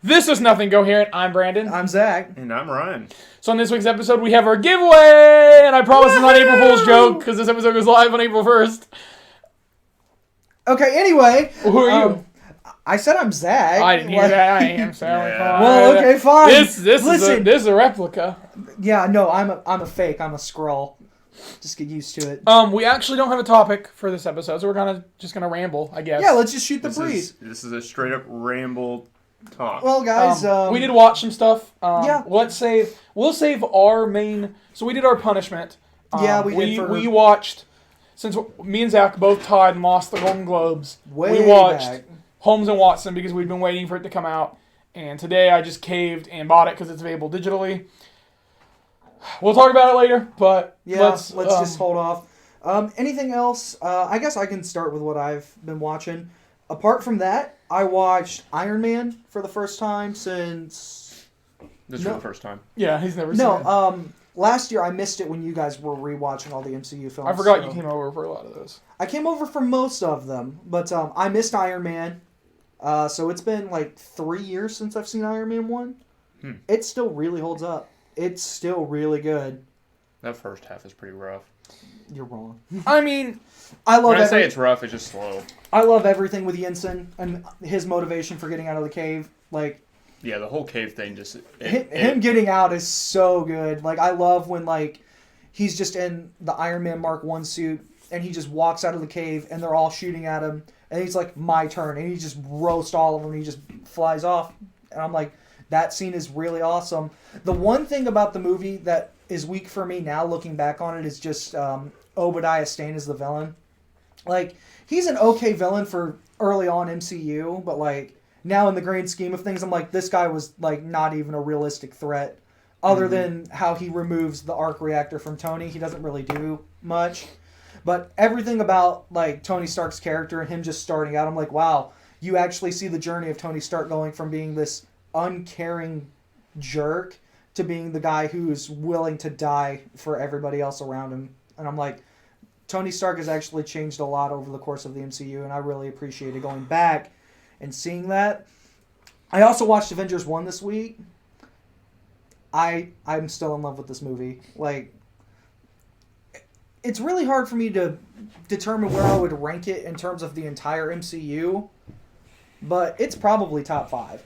This is Nothing Coherent. I'm Brandon. I'm Zach. And I'm Ryan. So on this week's episode, we have our giveaway, and I promise it's not April Fool's joke because this episode goes live on April 1st. Okay, anyway. Who are you? I said I'm Zach. I didn't hear that. I am Sally. Yeah. Well, okay, fine. This is a replica. Yeah, no, I'm a fake. I'm a scroll. Just get used to it. We actually don't have a topic for this episode, so we're just gonna ramble, I guess. Yeah, let's just shoot the breeze. This is a straight up ramble talk. Well, guys, we did watch some stuff. Yeah. We'll save our main. So we did our punishment. Yeah, we did. We watched. Since me and Zach both tied and lost the Golden Globes, way we watched back. Holmes and Watson because we'd been waiting for it to come out. And today I just caved and bought it because it's available digitally. We'll talk about it later, but yeah, let's just hold off. Anything else? I guess I can start with what I've been watching. Apart from that, I watched Iron Man for the first time since... This is the first time. Yeah, he's never seen it. Last year I missed it when you guys were rewatching all the MCU films. I forgot you came over for a lot of those. I came over for most of them, but I missed Iron Man. So it's been like 3 years since I've seen Iron Man 1. It still really holds up. It's still really good. That first half is pretty rough. You're wrong. I mean, when I say it's rough, it's just slow. I love everything with Yinsen and his motivation for getting out of the cave. Like, yeah, the whole cave thing just... him getting out is so good. Like, I love when, like, he's just in the Iron Man Mark 1 suit and he just walks out of the cave and they're all shooting at him and he's like, my turn. And he just roasts all of them and he just flies off. And I'm like, that scene is really awesome. The one thing about the movie that is weak for me now, looking back on it, is just Obadiah Stane as the villain. Like, he's an okay villain for early on MCU, but, like, now in the grand scheme of things, I'm like, this guy was, like, not even a realistic threat. Other than how he removes the arc reactor from Tony, he doesn't really do much. But everything about, like, Tony Stark's character and him just starting out, I'm like, wow, you actually see the journey of Tony Stark going from being this uncaring jerk to being the guy who's willing to die for everybody else around him. And I'm like, Tony Stark has actually changed a lot over the course of the MCU, and I really appreciated going back and seeing that. I also watched Avengers 1 this week. I'm still in love with this movie. Like, it's really hard for me to determine where I would rank it in terms of the entire MCU, but it's probably top 5.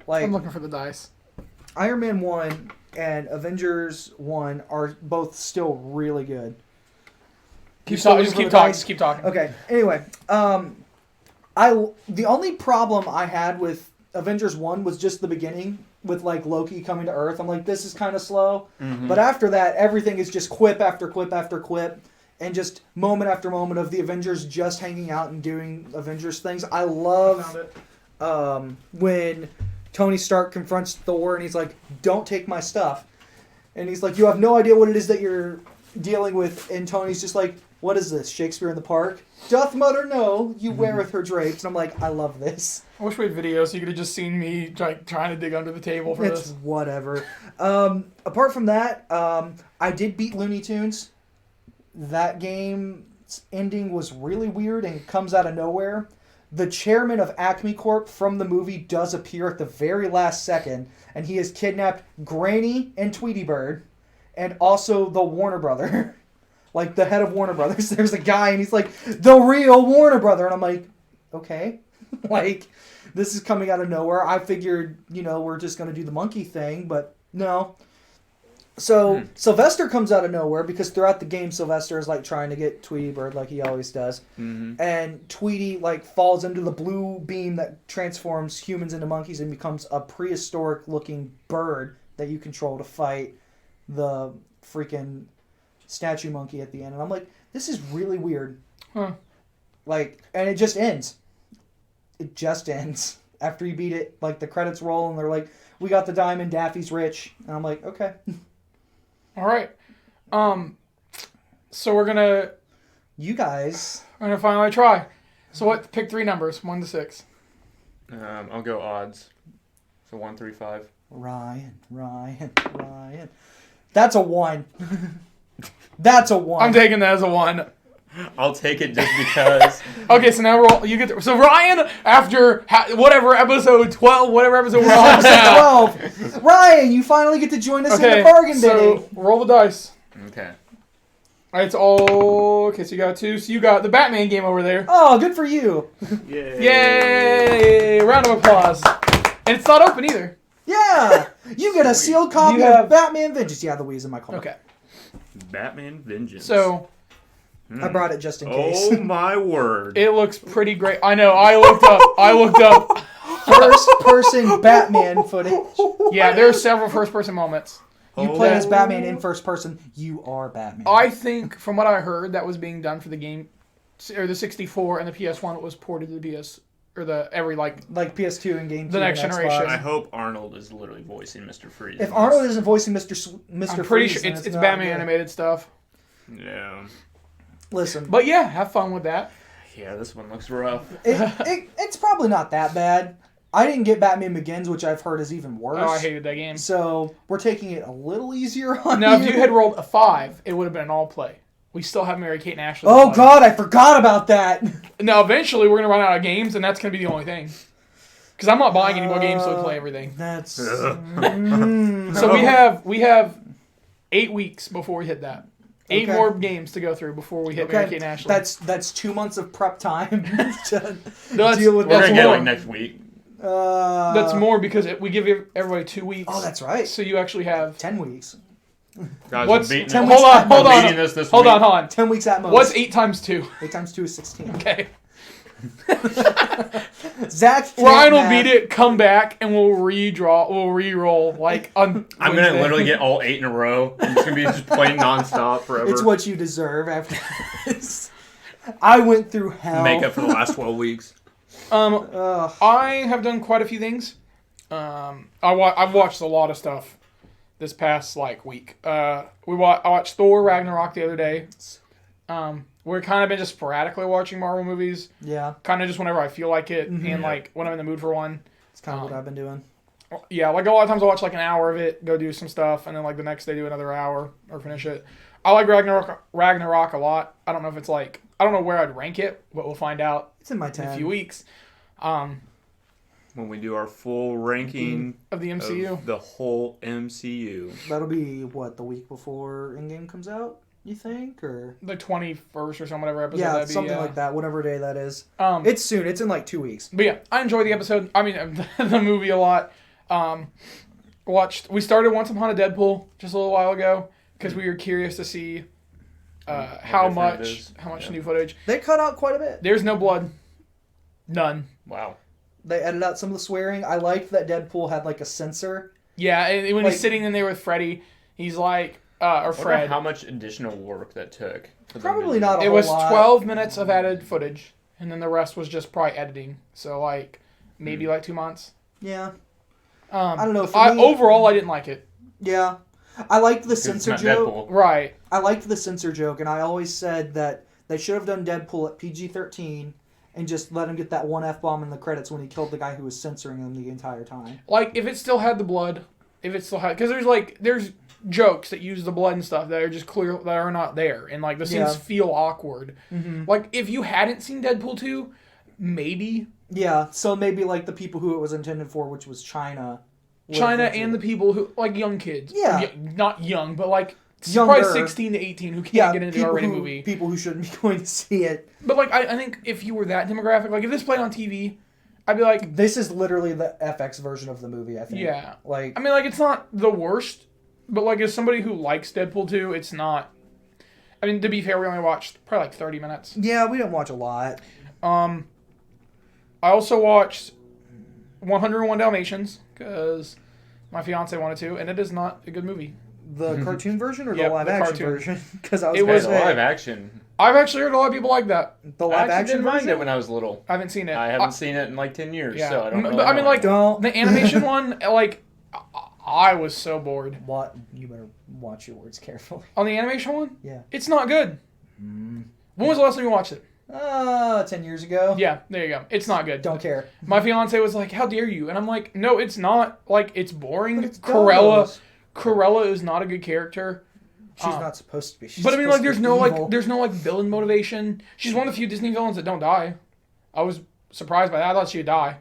Like, I'm looking for the dice. Iron Man 1 and Avengers 1 are both still really good. Keep talking. Okay. Anyway, the only problem I had with Avengers 1 was just the beginning with, like, Loki coming to Earth. I'm like, this is kind of slow. Mm-hmm. But after that, everything is just quip after quip after quip and just moment after moment of the Avengers just hanging out and doing Avengers things. I love when Tony Stark confronts Thor and he's like, don't take my stuff. And he's like, you have no idea what it is that you're dealing with. And Tony's just like, what is this, Shakespeare in the Park? Doth mother know you weareth her drapes? And I'm like, I love this. I wish we had video so you could have just seen me trying to dig under the table for this. It's whatever. Apart from that, I did beat Looney Tunes. That game's ending was really weird and comes out of nowhere. The chairman of Acme Corp from the movie does appear at the very last second, and he has kidnapped Granny and Tweety Bird, and also the Warner Brother. Like, the head of Warner Brothers. There's a guy, and he's like, the real Warner Brother. And I'm like, okay. Like, this is coming out of nowhere. I figured, we're just going to do the monkey thing, but no. So Sylvester comes out of nowhere because throughout the game, Sylvester is, like, trying to get Tweety Bird like he always does. Mm-hmm. And Tweety, like, falls into the blue beam that transforms humans into monkeys and becomes a prehistoric-looking bird that you control to fight the freaking statue monkey at the end. And I'm like, this is really weird. Huh. Like, and it just ends. It just ends. After you beat it, like, the credits roll and they're like, we got the diamond, Daffy's rich. And I'm like, okay. All right. So we're gonna... You guys... I'm gonna finally try. So what? Pick 3 numbers, 1 to 6. I'll go odds. So 1, 3, 5. Ryan. That's a 1. That's a 1. I'm taking that as a 1. I'll take it just because. Okay, so now you get so Ryan, after whatever episode 12, whatever episode we're on now. 12. Ryan, you finally get to join us in Okay, the bargain so bidding. roll the dice. Okay. Alright, it's all... Okay, so you got 2. So you got the Batman game over there. Oh, good for you. Yay! Yay! Round of applause. And it's not open either. Yeah. You get a sealed copy You have- of Batman Vengeance. Yeah, the Wii's in my car. Okay. Batman Vengeance. So, I brought it just in case. Oh my word! it looks pretty great. I know, I looked up. First person Batman footage. Yeah, there are several first-person moments. You play as Batman in first person. You are Batman. I think, from what I heard, that was being done for the game, or the 64 and the PS1. It was ported to the PS, or the every like PS2 and GameCube. The next and generation. Xbox. I hope Arnold is literally voicing Mr. Freeze. If Arnold isn't voicing Mr. I'm pretty Freeze, sure then it's not Batman good. animated stuff. Yeah. Listen, But yeah, have fun with that. Yeah, this one looks rough. it's probably not that bad. I didn't get Batman Begins, which I've heard is even worse. Oh, I hated that game. So we're taking it a little easier on Now, you. if you had rolled a 5, it would have been an all play. We still have Mary Kate and Ashley. to Oh play. God, I forgot about that. Now, eventually, we're gonna run out of games, and that's gonna be the only thing. Because I'm not buying any more games, so we play everything. That's. So we have 8 weeks before we hit that. 8 Okay. more games to go through before we hit Mary Kate and Ashley. That's 2 months of prep time to That's- deal with We're that's gonna get it more. like next week. That's more because we give everybody 2 weeks. Oh, that's right. So you actually have 10 weeks. Guys, what's I'm beating 10 it. weeks hold on, at hold most. on, Beating this hold week. on, hold on. 10 weeks at most. What's 8 times 2? 8 times 2 is 16. Okay. Zach. Ryan will beat it, come back, and we'll re-roll like on I'm Wednesday. gonna literally get all 8 in a row. I'm just gonna be just playing nonstop forever. It's what you deserve after this. I went through hell. Make up for the last 12 weeks. Ugh. I have done quite a few things. I've watched a lot of stuff this past week. I watched Thor Ragnarok the other day. We're kind of been just sporadically watching Marvel movies. Yeah, Kind of just whenever I feel like it, and Yeah. when I'm in the mood for one. it's kind of what I've been doing. Yeah, a lot of times I'll watch an hour of it, go do some stuff, and then the next day do another hour or finish it. I like Ragnarok a lot. I don't know if it's I don't know where I'd rank it, but we'll find out It's in my in 10. a few weeks. When we do our full ranking Of the MCU. of the whole MCU. That'll be what, the week before Endgame comes out, you think, or The 21st or some whatever episode yeah, that'd be. something like that, whatever day that is. Um, It's soon. It's in 2 weeks. But yeah, I enjoy the episode. I mean, the movie a lot. We started Once Upon a Deadpool just a little while ago because we were curious to see how different it much is. Yeah. new footage. They cut out quite a bit. There's no blood, none. Wow. They edited out some of the swearing. I liked that Deadpool had a sensor. Yeah, and when Like- he's sitting in there with Freddy, he's or I wonder Fred. how much additional work that took. for them Probably to do not that. a It whole was lot. 12 minutes of added footage, and then the rest was just probably editing. So maybe 2 months. Yeah. I don't know. For me, Overall, I didn't like it. yeah. I liked the 'Cause it's censor not joke. Deadpool. Right. I liked the censor joke, and I always said that they should have done Deadpool at PG-13 and just let him get that one F-bomb in the credits when he killed the guy who was censoring him the entire time. If it still had the blood, because there's jokes that use the blood and stuff that are just clear that are not there, and the scenes Yeah. feel awkward. Mm-hmm. If you hadn't seen Deadpool 2, maybe Yeah, so maybe the people who it was intended for, which was China. China and the people who young kids. Yeah. Not young, but Younger. probably 16 to 18 who can't get into an R-rated movie. People who shouldn't be going to see it. But I think if you were that demographic, if this played on TV, I'd be like, This is literally the FX version of the movie, I think. yeah. Like, I mean, it's not the worst, but as somebody who likes Deadpool 2, it's not. I mean, to be fair, we only watched probably 30 minutes. yeah, we didn't watch a lot. I also watched 101 Dalmatians because my fiance wanted to, and it is not a good movie. The cartoon version or Yep, the live the action cartoon. version? Because I was It gonna was Hey, say, the live action. I've actually heard a lot of people like that. the I live actually action didn't mind version. it when I was little. I haven't seen it. I haven't seen it in 10 years, Yeah. so I don't know. But I mean, Don't. the animation one, I was so bored. What? You better watch your words carefully. On the animation one, Yeah. it's not good. When was the last time you watched it? 10 years ago. Yeah, there you go. It's not good. Don't care. My fiance was like, "How dare you?" And I'm like, "No, it's not. It's boring. But it's Corella Dumbo's. Corella is not a good character. She's not supposed to be. She's but I mean, like, supposed there's to be no evil. there's no villain motivation. She's one of the few Disney villains that don't die. I was surprised by that. I thought she'd die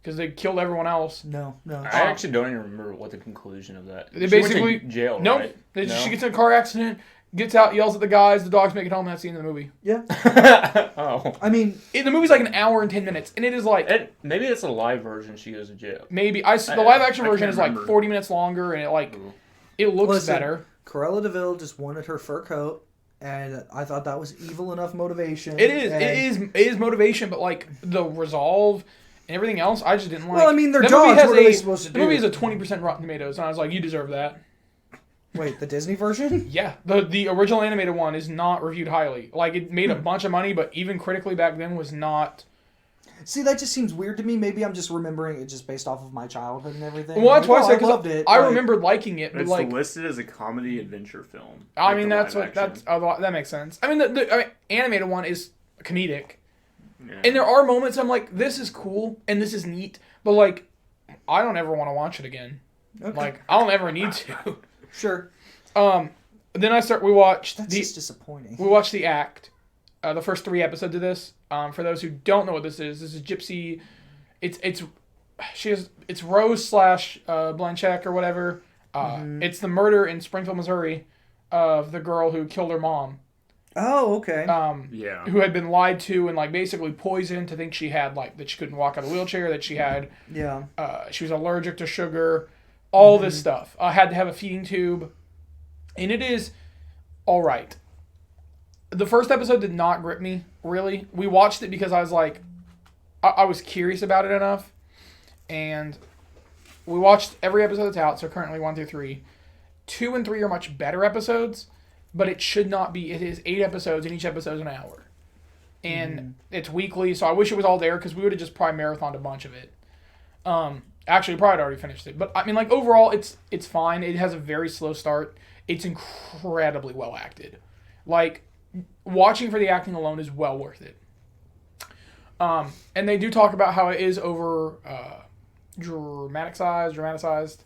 because they killed everyone else. No. I actually don't even remember what the conclusion of that. They She went basically to jail, nope. right? She gets in a car accident, gets out, yells at the guys. The dogs make it home. And that's the end of the movie. Yeah. Oh. I mean, The movie's like an hour and 10 minutes, and it is like Maybe it's a live version. She goes to jail. maybe the live action I version can't is like remember. 40 minutes longer, and it looks Listen, better. Cruella de Vil just wanted her fur coat, and I thought that was evil enough motivation. It is. and- It is motivation, but like the resolve and everything else, I just didn't like. Well, I mean, their That jobs. movie has What are they supposed to The do? movie has a 20% Rotten Tomatoes, and I was like, you deserve that. Wait, the Disney version? Yeah, the original animated one is not reviewed highly. Like, it made a bunch of money, but even critically back then was not. See, that just seems weird to me. Maybe I'm just remembering it just based off of my childhood and everything. Well, that's why I I said loved it. I like- remembered liking it, but It's like, listed as a comedy adventure film. I like mean, the that's live what action. that makes sense. I mean, the animated one is comedic, Yeah. and there are moments I'm like, this is cool and this is neat, but like, I don't ever want to watch it again. Okay. Like, I don't ever need to. Sure. Then we watched That's just disappointing. we watched The Act, the first 3 episodes of this. For those who don't know what this is Gypsy. It's Rose / Blanchett or whatever. It's the murder in Springfield, Missouri, of the girl who killed her mom. Oh, okay. Yeah. Who had been lied to and like basically poisoned to think she had like that she couldn't walk out of a wheelchair, that she had Yeah. she was allergic to sugar, all this stuff. Had to have a feeding tube, and it is all right. The first episode did not grip me really. We watched it because I was like, I was curious about it enough, and we watched every episode that's out. So currently 1 through 3, 2 and 3 are much better episodes, but it should not be. It is 8 episodes, and each episode is an hour, and it's weekly. So I wish it was all there because we would have just probably marathoned a bunch of it. Actually, probably already finished it, but I mean, like overall, it's fine. It has a very slow start. It's incredibly well acted. Like, watching for the acting alone is well worth it. And they do talk about how it is over dramatized.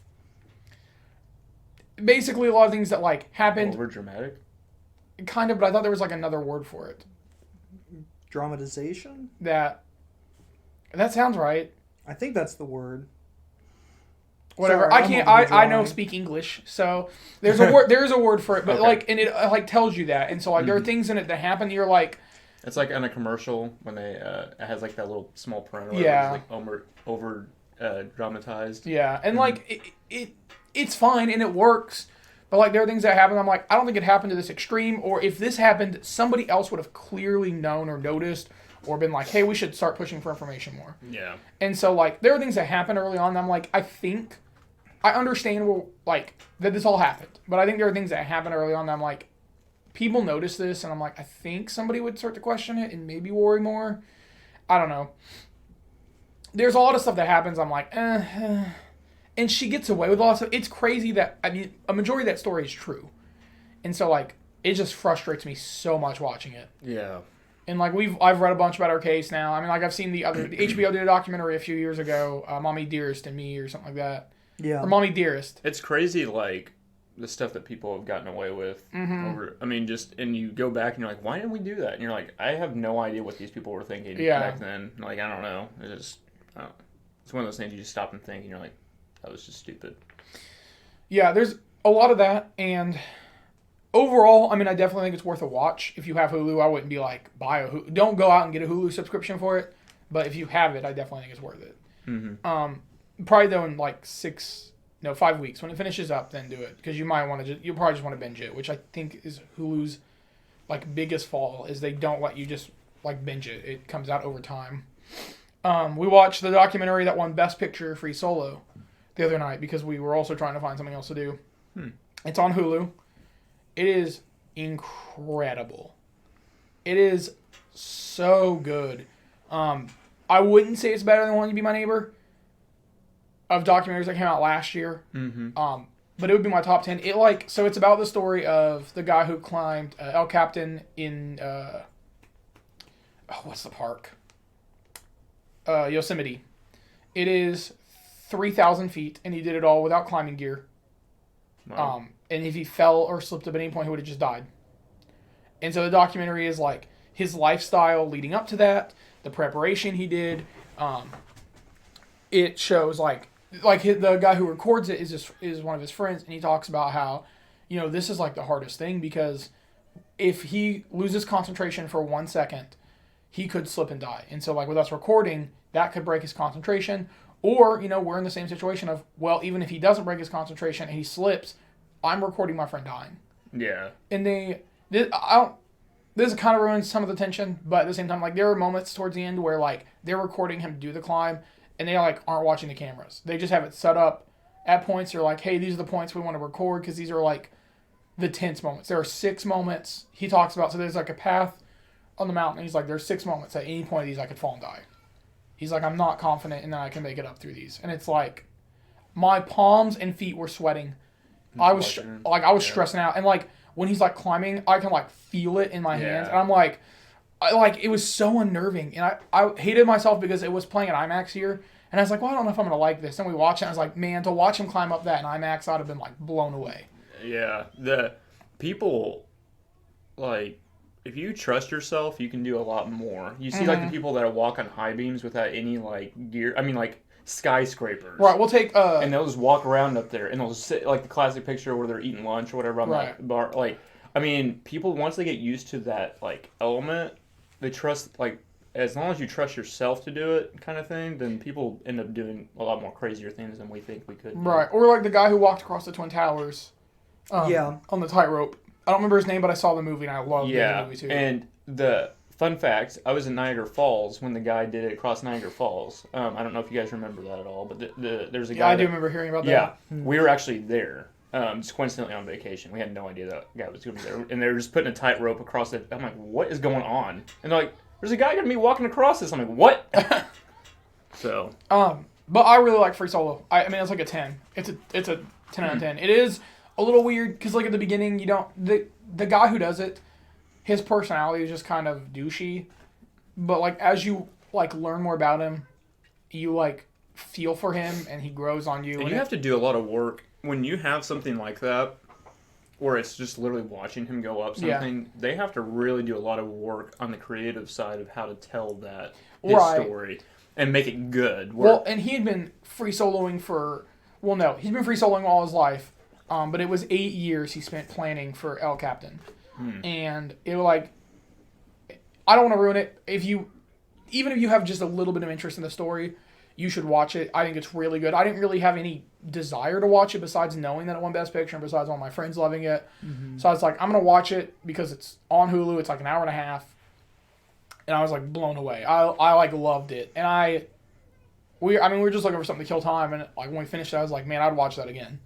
Basically, a lot of things that like happened, Over dramatic. kind of. But I thought there was like another word for it. Dramatization? That sounds right. I think that's the word. Whatever. Sorry, I I'm can't. over the I know drawing. speak English, so there's a word. There is a word for it, but Okay. like, and it like tells you that, and so like there are things in it that happen. You're like, It's like in a commercial when they it has like that little small print. Or Yeah. It's like over dramatized. yeah, and like it's fine and it works, but like there are things that happen. I'm like, I don't think it happened to this extreme, or if this happened, somebody else would have clearly known or noticed, or been like, hey, we should start pushing for information more. Yeah. And so like there are things that happen early on. And I'm like, I understand like that this all happened, but I think there are things that happen early on that I'm like, people notice this, and I'm like, I think somebody would start to question it and maybe worry more. I don't know. There's a lot of stuff that happens. I'm like, and she gets away with a lot of stuff. It's crazy that a majority of that story is true, and so like it just frustrates me so much watching it. Yeah. And like I've read a bunch about her case now. I mean, like I've seen the HBO did a documentary a few years ago, Mommy Dearest and Me or something like that, Yeah. or Mommy Dearest. It's crazy, like the stuff that people have gotten away with over. I mean, and you go back and you're like, why didn't we do that? And you're like, I have no idea what these people were thinking back then. Like, I don't know. It's one of those things you just stop and think, and you're like, that was just stupid. Yeah, there's a lot of that, and overall, I mean, I definitely think it's worth a watch. If you have Hulu, I wouldn't be like, buy a Hulu. Don't go out and get a Hulu subscription for it, but if you have it, I definitely think it's worth it. Probably though in like 5 weeks when it finishes up, then do it, because you might want to. You probably just want to binge it, which I think is Hulu's like biggest fall is they don't let you just like binge it. It comes out over time. We watched the documentary that won Best Picture, Free Solo, the other night because we were also trying to find something else to do. It's on Hulu. It is incredible. It is so good. I wouldn't say it's better than Want You to Be My Neighbor of documentaries that came out last year. But it would be my top 10. So it's about the story of the guy who climbed El Capitan in what's the park? Yosemite. It is 3,000 feet, and he did it all without climbing gear. Wow. and if he fell or slipped up at any point, he would have just died. And so the documentary is like his lifestyle leading up to that, the preparation he did. It shows the guy who records it is one of his friends, and he talks about how, this is like the hardest thing because if he loses concentration for 1 second, he could slip and die. And so like with us recording, that could break his concentration. Or, we're in the same situation of, well, even if he doesn't break his concentration and he slips, I'm recording my friend dying. Yeah. And this kind of ruins some of the tension, but at the same time, like, there are moments towards the end where, like, they're recording him do the climb, and they, like, aren't watching the cameras. They just have it set up at points. They're like, hey, these are the points we want to record, because these are, like, the tense moments. There are 6 moments he talks about. So there's, like, a path on the mountain. He's like, there's 6 moments. At any point of these, I could fall and die. He's like, I'm not confident in that I can make it up through these. And it's like, my palms and feet were sweating. I was stressing out. And like, when he's like climbing, I can like feel it in my hands. And I'm like, it was so unnerving. And I hated myself because it was playing at IMAX here. And I was like, well, I don't know if I'm going to like this. And we watched it. And I was like, man, to watch him climb up that in IMAX, I'd have been like blown away. Yeah. The people, like, if you trust yourself, you can do a lot more. You see, like, the people that walk on high beams without any, like, gear. I mean, like, skyscrapers. Right, we'll take... and they'll just walk around up there, and they'll sit, like, the classic picture where they're eating lunch or whatever on that bar. Like, I mean, people, once they get used to that, like, element, they trust, like, as long as you trust yourself to do it kind of thing, then people end up doing a lot more crazier things than we think we could do. Right, or like the guy who walked across the Twin Towers on the tightrope. I don't remember his name, but I saw the movie and I loved the movie too. And the fun fact, I was in Niagara Falls when the guy did it across Niagara Falls. I don't know if you guys remember that at all, but there's a guy. I do remember hearing about that. Yeah, we were actually there, just coincidentally on vacation. We had no idea that guy was going to be there, and they were just putting a tightrope across it. I'm like, what is going on? And they're like, there's a guy going to be walking across this. I'm like, what? So. But I really like Free Solo. I mean, it's like a 10. It's a 10 out of 10. It is a little weird because like at the beginning, the guy who does it, his personality is just kind of douchey, but like as you like learn more about him, you like feel for him and he grows on you. And you have to do a lot of work when you have something like that, where it's just literally watching him go up something. Yeah. They have to really do a lot of work on the creative side of how to tell his story and make it good. Well, and he had been free soloing he's been free soloing all his life. But it was 8 years he spent planning for El Captain. And it was like, I don't want to ruin it. Even if you have just a little bit of interest in the story, you should watch it. I think it's really good. I didn't really have any desire to watch it besides knowing that it won Best Picture and besides all my friends loving it. So I was like, I'm going to watch it because it's on Hulu. It's like an hour and a half. And I was like blown away. I like loved it. And we were just looking for something to kill time. And like when we finished it, I was like, man, I'd watch that again.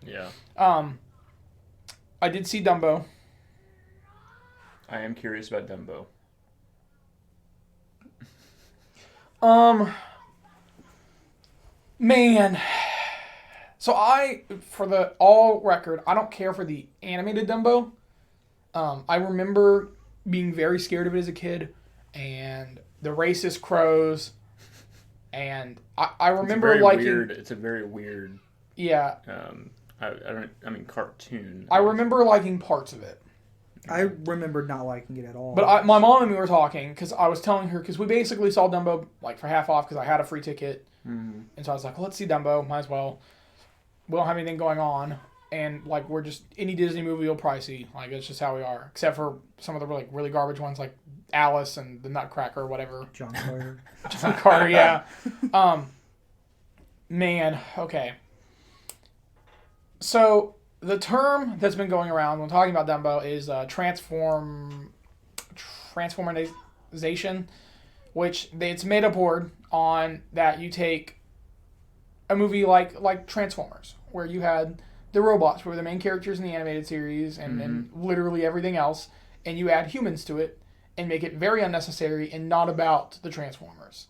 Yeah. I did see Dumbo. I am curious about Dumbo. Man. So for the all record, I don't care for the animated Dumbo. I remember being very scared of it as a kid, and the racist crows, and I remember liking. It's a very weird. Yeah. Cartoon. I remember liking parts of it. I remember not liking it at all. But my mom and me were talking because I was telling her, because we basically saw Dumbo like for half off because I had a free ticket. And so I was like, well, let's see Dumbo. Might as well. We don't have anything going on. And like we're just, any Disney movie you'll probably see. Like it's just how we are. Except for some of the like really garbage ones like Alice and the Nutcracker or whatever. John Carter. John Carter, yeah. Man, okay. So the term that's been going around when talking about Dumbo is transformization, which it's made a word on that you take a movie like Transformers, where you had the robots who were the main characters in the animated series and literally everything else, and you add humans to it and make it very unnecessary and not about the Transformers.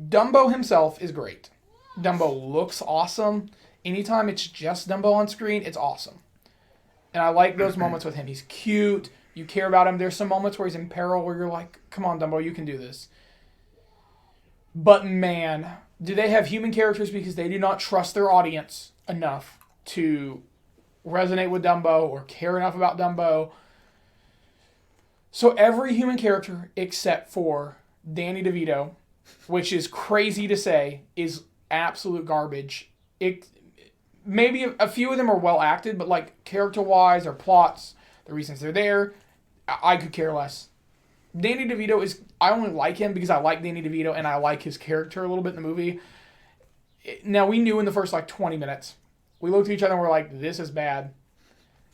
Dumbo himself is great. Dumbo looks awesome. Anytime it's just Dumbo on screen, it's awesome. And I like those moments with him. He's cute. You care about him. There's some moments where he's in peril where you're like, come on, Dumbo, you can do this. But man, do they have human characters because they do not trust their audience enough to resonate with Dumbo or care enough about Dumbo. So every human character except for Danny DeVito, which is crazy to say, is absolute garbage. Maybe a few of them are well acted, but like character-wise or plots, the reasons they're there, I could care less. Danny DeVito is... I only like him because I like Danny DeVito and I like his character a little bit in the movie. Now, we knew in the first, 20 minutes. We looked at each other and we're like, this is bad.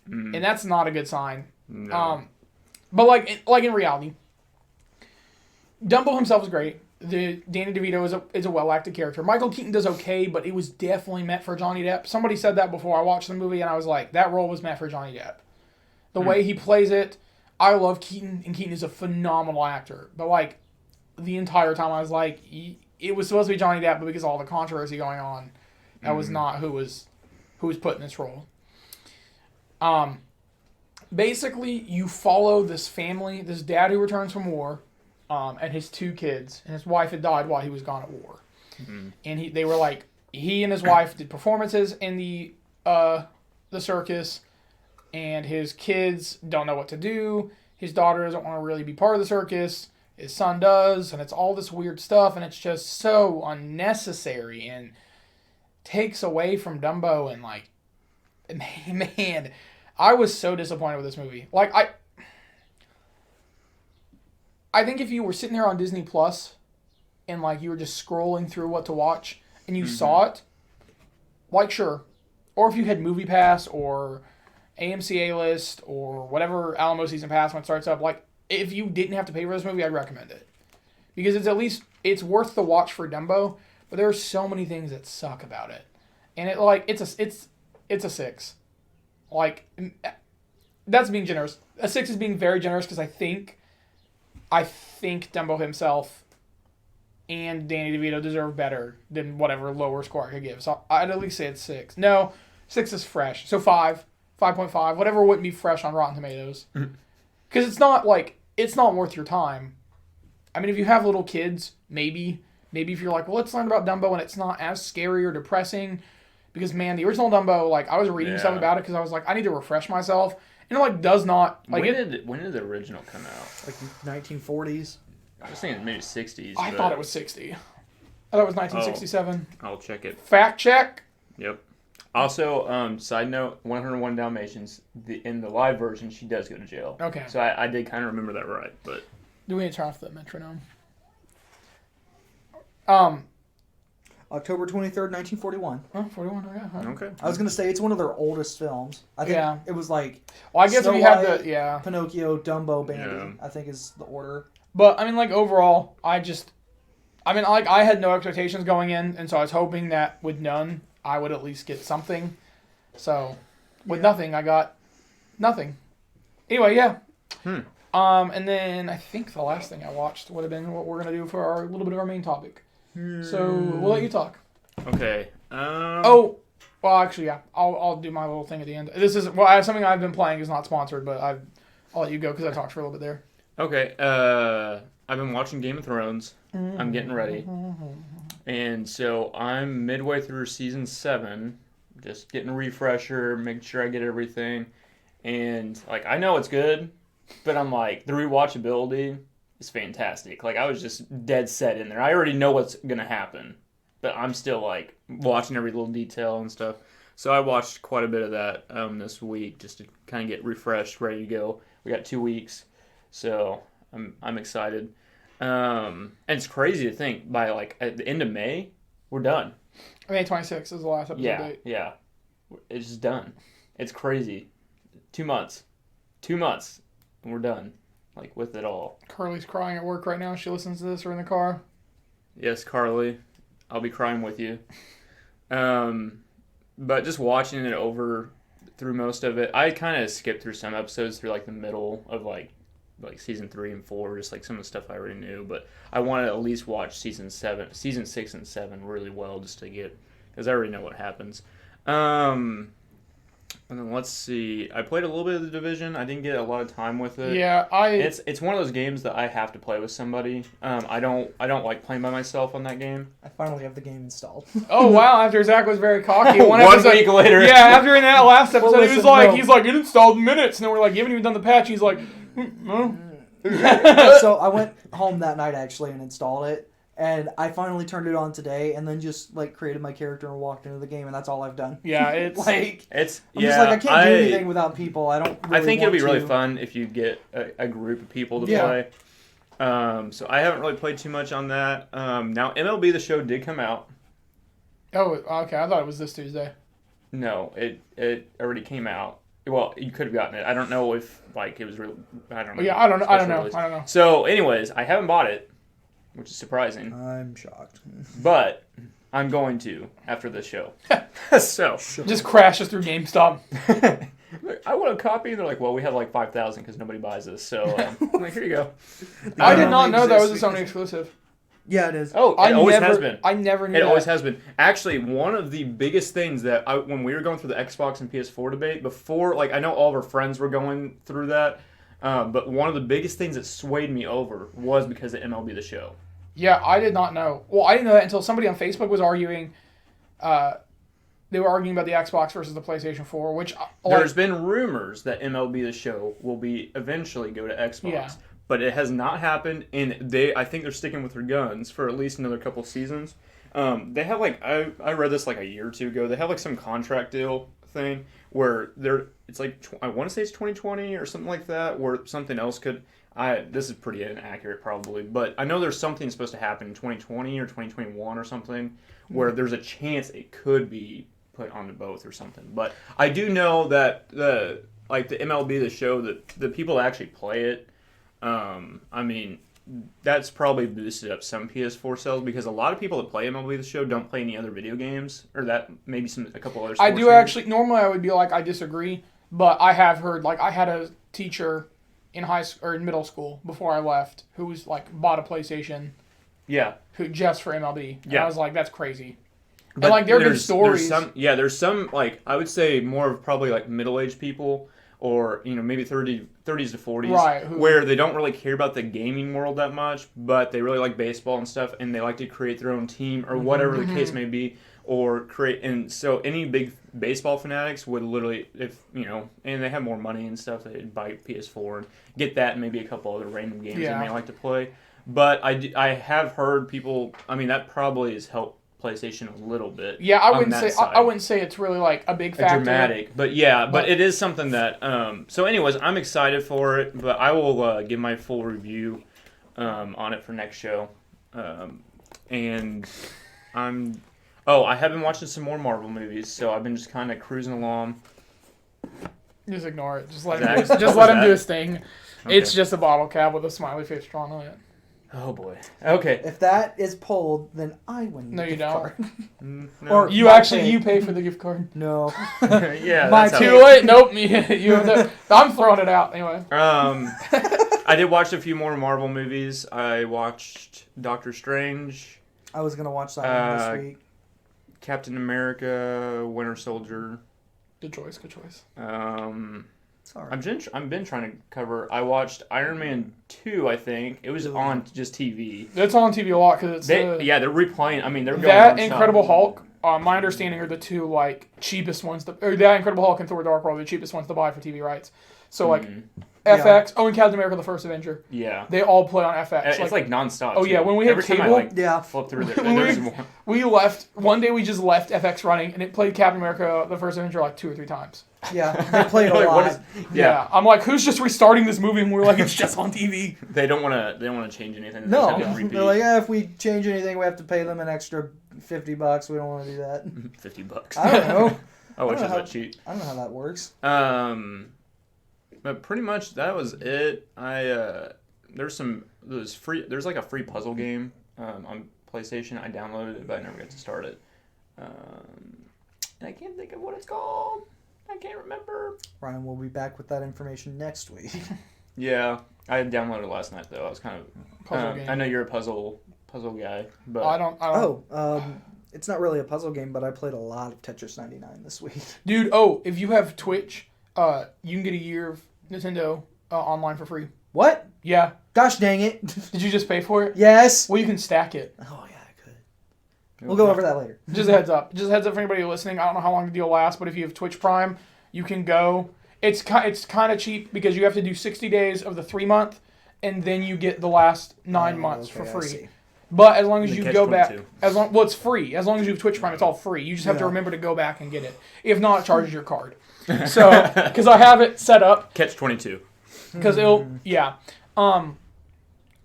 And that's not a good sign. No. But, like in reality, Dumbo himself is great. Danny DeVito is a well-acted character. Michael Keaton does okay, but it was definitely meant for Johnny Depp. Somebody said that before I watched the movie, and I was like, that role was meant for Johnny Depp. The way he plays it, I love Keaton, and Keaton is a phenomenal actor. But, the entire time I was like, it was supposed to be Johnny Depp, but because of all the controversy going on, that was not who was put in this role. Basically, you follow this family, this dad who returns from war, and his 2 kids, and his wife had died while he was gone at war. And they were like, he and his wife did performances in the circus, and his kids don't know what to do. His daughter doesn't want to really be part of the circus. His son does, and it's all this weird stuff, and it's just so unnecessary and takes away from Dumbo. And man, I was so disappointed with this movie. I think if you were sitting there on Disney Plus and you were just scrolling through what to watch and you saw it, sure. Or if you had Movie Pass or AMC A-List or whatever Alamo Season Pass when it starts up, if you didn't have to pay for this movie, I'd recommend it. Because it's worth the watch for Dumbo, but there are so many things that suck about it. And it's a 6. That's being generous. A 6 is being very generous because I think Dumbo himself and Danny DeVito deserve better than whatever lower score I could give. So I'd at least say it's 6. No, 6 is fresh. So 5, 5.5, whatever wouldn't be fresh on Rotten Tomatoes. Because it's not worth your time. I mean, if you have little kids, maybe if you're like, well, let's learn about Dumbo and it's not as scary or depressing. Because, man, the original Dumbo, I was reading stuff about it because I was like, I need to refresh myself. And it, does not... when did the original come out? 1940s. I was thinking maybe 60s. I thought it was 60. I thought it was 1967. I'll check it. Fact check. Yep. Also, side note, 101 Dalmatians, in the live version, she does go to jail. Okay. So I did kind of remember that right, but... Do we need to turn off the metronome? October 23rd, 1941. Oh, 41, yeah. Huh? Okay. I was going to say, it's one of their oldest films. I think it was Well, I guess Snow if you had White, Pinocchio, Dumbo, Bambi, Yeah. I think is the order. But, I mean, overall, I had no expectations going in, and so I was hoping that with none, I would at least get something. So, with nothing, I got nothing. Anyway, yeah. And then I think the last thing I watched would have been what we're going to do for our little bit of our main topic. So, we'll let you talk. Okay. Well, actually, yeah. I'll do my little thing at the end. This is... Well, I have something I've been playing. It's not sponsored, but I'll let you go because I talked for a little bit there. Okay. I've been watching Game of Thrones. I'm getting ready. And so I'm midway through season 7. Just getting a refresher, making sure I get everything. And, I know it's good, but I'm like, the rewatchability is fantastic. I was just dead set in there. I already know what's going to happen, but I'm still, watching every little detail and stuff. So I watched quite a bit of that this week just to kind of get refreshed, ready to go. We got 2 weeks, so I'm excited. And it's crazy to think by, at the end of May, we're done. May 26th is the last episode date. Yeah. It's just done. It's crazy. 2 months. 2 months, and we're done. With it all. Carly's crying at work right now. She listens to this or in the car. Yes, Carly. I'll be crying with you. But just watching it over through most of it, I kind of skipped through some episodes through the middle of season 3 and 4, just some of the stuff I already knew. But I want to at least watch season 6 and 7 really well just to get, because I already know what happens. And then let's see. I played a little bit of The Division. I didn't get a lot of time with it. Yeah, It's one of those games that I have to play with somebody. I don't like playing by myself on that game. I finally have the game installed. Oh wow! After Zach was very cocky, One week later. Yeah, after in that last episode, Well, he was listen, like, no. he's like, it installed in minutes, and then we're like, you haven't even done the patch. He's like, no. So I went home that night actually and installed it, and I finally turned it on today, and then just like created my character and walked into the game, and that's all I've done. Yeah, it's Like It's I'm just like I can't do anything without people. I don't. Really I think it'll want be really to. fun if you get a group of people to Yeah. play. So I haven't really played too much on that. Now MLB The Show did come out. Oh, okay. I thought it was this Tuesday. No, it already came out. Well, you could have gotten it. I don't know if like it was real. I don't know. Yeah, I don't know. Special I don't know. release. So, anyways, I haven't bought it, which is surprising. I'm shocked. But I'm going to after this show. So Just crashes through GameStop. I want a copy. They're like, well, we have like 5,000 because nobody buys this. So I'm like, here you go. I did Um, not know that was a exists Sony exclusive. Yeah, it is. Oh, it always has been. I never knew It that. always has been. Actually, one of the biggest things that when we were going through the Xbox and PS4 debate before, like I know all of our friends were going through that, but one of the biggest things that swayed me over was because of MLB The Show. Yeah, I did not know. Well, I didn't know that until somebody on Facebook was arguing. They were arguing about the Xbox versus the PlayStation 4, which There's been rumors that MLB The Show will be eventually go to Xbox. Yeah. But it has not happened, and I think they're sticking with their guns for at least another couple seasons. They have like I read this like a year or two ago. They have like some contract deal thing where it's like I want to say it's 2020 or something like that, where something else could. This is pretty inaccurate probably, but I know there's something supposed to happen in 2020 or 2021 or something where there's a chance it could be put onto both or something. But I do know that the MLB The Show, that the people that actually play it. I mean, that's probably boosted up some PS4 sales because a lot of people that play MLB The Show don't play any other video games, or that maybe a couple other. I sports do games. actually. Normally, I would be like, I disagree, but I have heard like I had a teacher in high school or in middle school before I left who was like bought a PlayStation. Yeah. Who just for MLB? And Yeah. I was like, that's crazy. But and like there have been stories. There's some like I would say more of probably like middle-aged people or maybe 30s to 40s, right, where they don't really care about the gaming world that much, but they really like baseball and stuff, and they like to create their own team or whatever the case may be, or create. And so any big baseball fanatics would literally, and they have more money and stuff, they'd buy PS4 and get that and maybe a couple other random games they may like to play. But I have heard people. I mean, that probably has helped PlayStation a little bit. Yeah, I wouldn't say it's really like a big factor. Dramatic, but it is something that. So, anyways, I'm excited for it, but I will give my full review on it for next show, and I'm. Oh, I have been watching some more Marvel movies, so I've been just kind of cruising along. Just ignore it. Just let him do his thing. Okay. It's just a bottle cap with a smiley face drawn on it. Oh boy. Okay. If that is pulled, then I win. No, the you gift don't. card. No. Or You my actually pay. you pay for the gift card. No. Yeah. My That's how Too late. Nope. You have to, I'm throwing it out anyway. I did watch a few more Marvel movies. I watched Doctor Strange, I was gonna watch that one this week. Captain America, Winter Soldier. Good choice. Good choice. Sorry. I've been trying to cover. I watched Iron Man 2. I think it was on just TV. It's on TV a lot because it's They're replaying. I mean, they're going that nonstop. Incredible Hulk. My understanding are the two like cheapest ones. Or that Incredible Hulk and Thor: Dark World are the cheapest ones to buy for TV rights. So like FX. Oh, and Captain America: The First Avenger. Yeah. They all play on FX. It's like nonstop. Oh, too. yeah, when we had Every time cable- I flip through there's more. We left one day. We just left FX running, and it played Captain America: The First Avenger like 2 or 3 times. Yeah, they played a Like, lot. what is- Yeah. I'm like, who's just restarting this movie? And we're like, it's just on TV. They don't want to change anything. They No, just have to repeat. they're like, if we change anything, we have to pay them an extra $50. We don't want to do that. $50. I don't know. Oh, which I is don't know that cheap. I don't know how that works. But pretty much that was it. There's like a free puzzle game on PlayStation. I downloaded it, but I never got to start it. And I can't think of what it's called. I can't remember. Ryan will be back with that information next week. Yeah, I downloaded it last night though. I was kind of Puzzle game. I know you're a puzzle guy, but I don't. It's not really a puzzle game, but I played a lot of Tetris 99 this week. Dude, if you have Twitch, you can get a year of Nintendo online for free. What? Yeah. Gosh dang it. Did you just pay for it? Yes. Well, you can stack it. Oh, yeah, I could. We'll go over that later. Just a heads up. Just a heads up for anybody listening. I don't know how long the deal lasts, but if you have Twitch Prime, you can go. It's kind of cheap because you have to do 60 days of the 3-month, and then you get the last 9 months for free. But as long as you go back, it's free. As long as you have Twitch Prime, it's all free. You just have to remember to go back and get it. If not, it charges your card. So, because I have it set up. Catch 22. Because yeah. What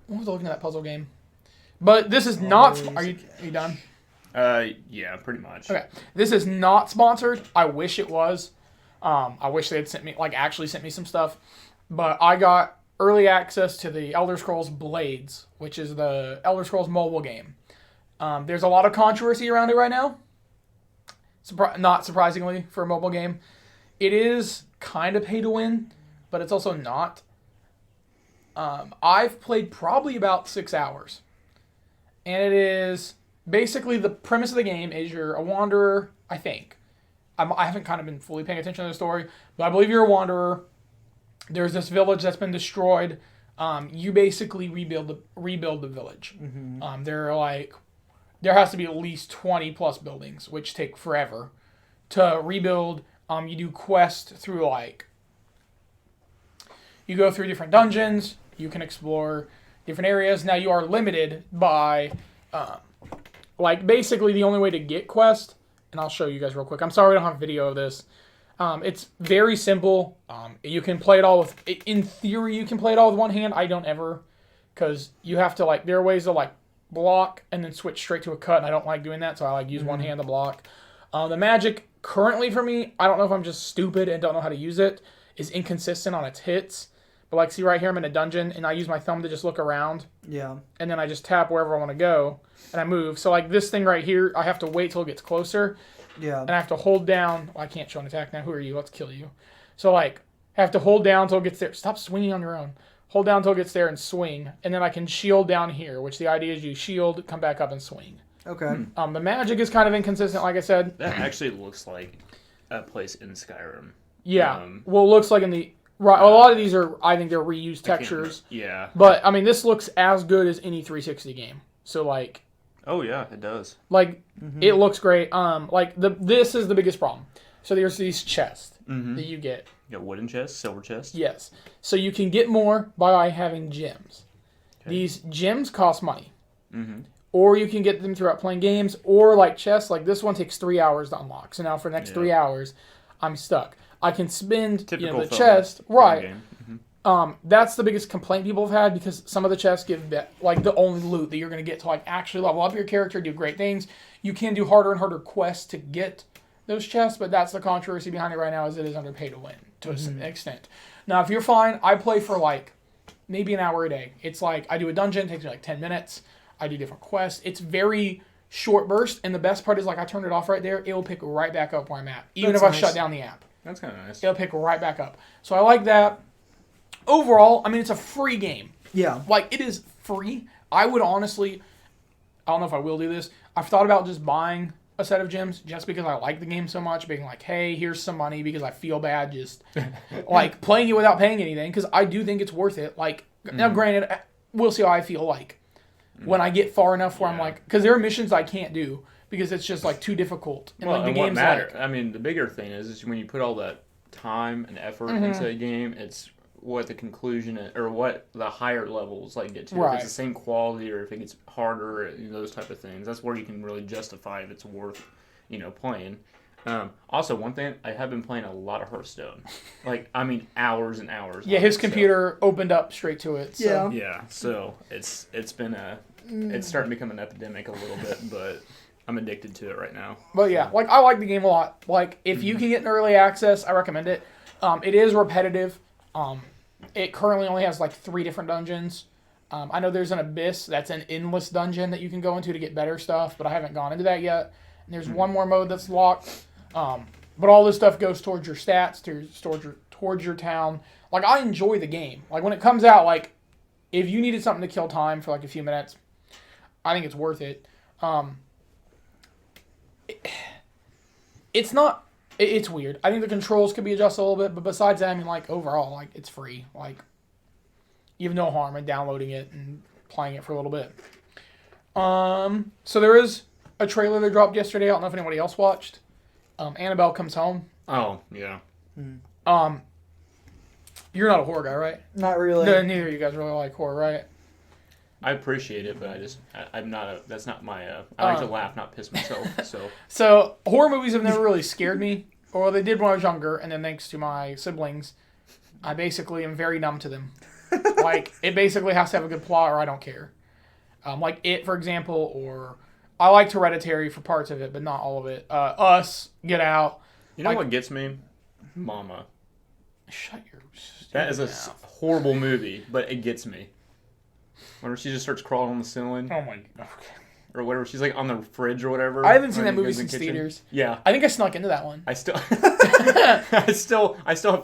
was I looking at that puzzle game? But this is not. Are you done? Yeah, pretty much. Okay. This is not sponsored. I wish it was. I wish they had actually sent me some stuff. But I got early access to the Elder Scrolls Blades, which is the Elder Scrolls mobile game. There's a lot of controversy around it right now. Not surprisingly for a mobile game. It is kind of pay to win, but it's also not. I've played probably about 6 hours. And it is basically the premise of the game is you're a wanderer, I think. I haven't kind of been fully paying attention to the story, but I believe you're a wanderer. There's this village that's been destroyed. You basically rebuild the village. Mm-hmm. There has to be at least 20 plus buildings, which take forever to rebuild. You do quests through you go through different dungeons. You can explore different areas. Now you are limited by, basically the only way to get quests. And I'll show you guys real quick. I'm sorry I don't have a video of this. It's very simple. You can play it all with, in theory, you can play it all with one hand. I don't ever, because you have to, there are ways to, block and then switch straight to a cut, and I don't like doing that, so I use one hand to block. The magic, currently for me, I don't know if I'm just stupid and don't know how to use it, is inconsistent on its hits. But, see right here, I'm in a dungeon, and I use my thumb to just look around. Yeah. And then I just tap wherever I want to go, and I move. So, this thing right here, I have to wait till it gets closer. Yeah. And I have to hold down. Well, I can't show an attack now. Who are you? Let's kill you. So, I have to hold down until it gets there. Stop swinging on your own. Hold down until it gets there and swing. And then I can shield down here, which the idea is you shield, come back up, and swing. Okay. The magic is kind of inconsistent, like I said. That actually looks like a place in Skyrim. Yeah. It looks like in the... Right, a lot of these are, I think they're reused textures. Yeah. But, this looks as good as any 360 game. So, Oh, yeah, it does. It looks great. This is the biggest problem. So, there's these chests that you get. You got wooden chests, silver chests? Yes. So, you can get more by having gems. Okay. These gems cost money. Mm-hmm. Or you can get them throughout playing games. Or, chests, this one takes 3 hours to unlock. So, now for the next 3 hours, I'm stuck. I can spend the chest. Right. Mm-hmm. That's the biggest complaint people have had because some of the chests give the only loot that you're going to get to actually level up your character, do great things. You can do harder and harder quests to get those chests, but that's the controversy behind it right now is it is under pay to win to an extent. Now, if you're fine, I play for maybe an hour a day. It's I do a dungeon, it takes me 10 minutes. I do different quests. It's very short burst, and the best part is I turned it off right there. It will pick right back up where I'm at, even if I shut down the app. That's kind of nice. It'll pick right back up. So I like that. Overall, it's a free game. Yeah. It is free. I would honestly, I don't know if I will do this. I've thought about just buying a set of gems just because I like the game so much, being hey, here's some money because I feel bad just playing it without paying anything because I do think it's worth it. Now granted, we'll see how I feel when I get far enough where I'm because there are missions I can't do. Because it's just too difficult. And well, the and game's what matters? The bigger thing is when you put all that time and effort into a game, it's what the conclusion is, or what the higher levels get to. Right. If it's the same quality or if it gets harder, those type of things. That's where you can really justify if it's worth, playing. Also, one thing, I have been playing a lot of Hearthstone. Hours and hours. Yeah, his computer opened up straight to it. So. Yeah, so it's been it's starting to become an epidemic a little bit, but I'm addicted to it right now. But yeah, I like the game a lot. If you can get an early access, I recommend it. It is repetitive. It currently only has 3 different dungeons. I know there's an Abyss that's an endless dungeon that you can go into to get better stuff, but I haven't gone into that yet. And there's one more mode that's locked. But all this stuff goes towards your stats, towards your town. I enjoy the game. When it comes out, if you needed something to kill time for a few minutes, I think it's worth it. it's not. It's weird. I think the controls could be adjusted a little bit, but besides that, I mean, like overall, like it's free. Like you have no harm in downloading it and playing it for a little bit. So there is a trailer that dropped yesterday. I don't know if anybody else watched. Annabelle Comes Home. Oh yeah. You're not a horror guy, right? Not really. No, neither of you guys really like horror, right? I appreciate it, but I'm not a. That's not my. I like to laugh, not piss myself. So horror movies have never really scared me, or they did when I was younger, and then thanks to my siblings, I basically am very numb to them. Like it basically has to have a good plot, or I don't care. Like It, for example, or I liked Hereditary for parts of it, but not all of it. Us, Get Out. You know like, what gets me? Mama. Shut your. That is a mouth. horrible movie, but it gets me. Whenever she just starts crawling on the ceiling, Oh my god. or whatever, she's like on the fridge or whatever. I haven't seen when that he movie goes in the since kitchen. theaters. Yeah, I think I snuck into that one. I still have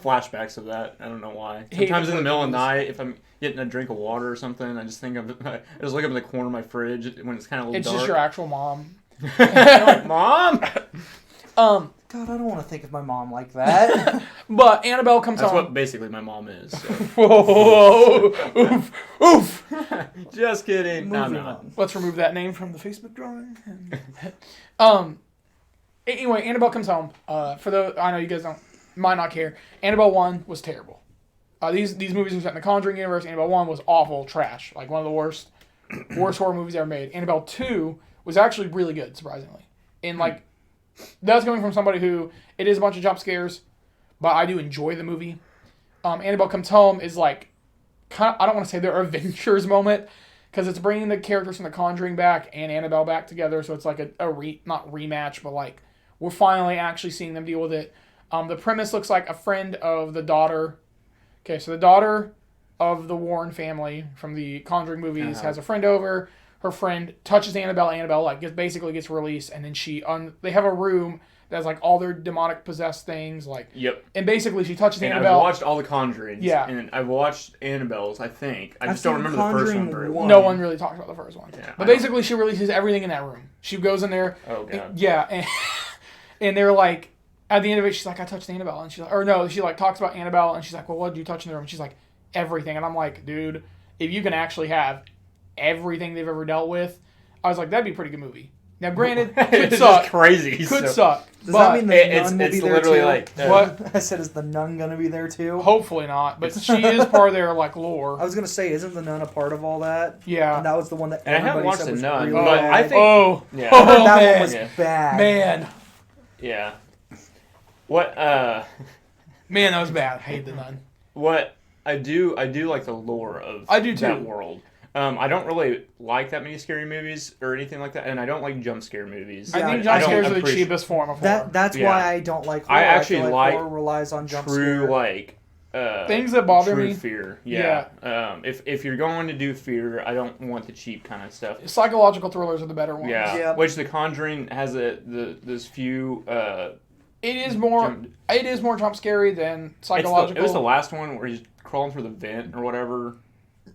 flashbacks of that. I don't know why. Sometimes in the middle of the night, if I'm getting a drink of water or something, I just think I just look up in the corner of my fridge when it's kind of a little It's dark. just your actual mom. Like, Mom. God, I don't want to think of my mom like that. But Annabelle Comes That's Home. what basically my mom is. So. Whoa, oof, oof. Just kidding. No, Moving no. on. Let's remove that name from the Facebook drawing. Anyway, Annabelle Comes Home. For the I know you guys might not care. Annabelle 1 was terrible. These movies were set in the Conjuring universe. Annabelle 1 was awful, trash, like one of the worst horror movies ever made. Annabelle 2 was actually really good, surprisingly. And like that's coming from somebody who it is a bunch of jump scares, but I do enjoy the movie. Annabelle Comes Home is like kind of, I don't want to say their Avengers moment because it's bringing the characters from the Conjuring back and Annabelle back together, so it's like not rematch, but like we're finally actually seeing them deal with it. The premise looks like a friend of the daughter. Okay, so the daughter of the Warren family from the Conjuring movies has a friend over. Her friend touches Annabelle. Annabelle basically gets released, and then they have a room that has like all their demonic possessed things, like Yep. And basically, she touches And Annabelle. I've watched all the Conjurings. Yeah. And I've watched Annabelle's. I think I I've just don't seen remember the first one Conjuring very 1. well. No one really talks about the first one. Yeah, But I don't- basically, she releases everything in that room. She goes in there. Oh god. Yeah, and they're like, at the end of it, she's like, I touched Annabelle, and she's like, or no, she like talks about Annabelle, and she's like, well, what did you touch in the room? And she's like, everything, and I'm like, dude, if you can actually have everything they've ever dealt with, I was like, that'd be a pretty good movie. Now, granted, could It's suck, just crazy. could so- suck. Does but that mean the nun will it's be there literally too? like What? I said, is the nun gonna be there too? Hopefully not, but she is part of their like I lore. was gonna say, isn't the nun a part of all that? Yeah. And that was the one that And I haven't everybody watched said the was nun, really but bad. I think Oh, Yeah. I heard that man. one was Yeah. bad. Man, yeah. What man, that was bad. I hate the nun. what I do like the lore of I do that too. world. I don't really like that many scary movies or anything like that, and I don't like jump scare movies. Yeah, I think I jump don't scares are the appreciate cheapest form of horror. That's Yeah. why I don't like horror. I actually feel like horror relies on jump true scare. like Things that bother true me. fear. Yeah. If you're going to do fear, I don't want the cheap kind of stuff. Psychological thrillers are the better ones. Yeah. Yep. Which The Conjuring has those few. It is more. Jump- It is more jump scary than psychological. It was the last one where he's crawling through the vent or whatever,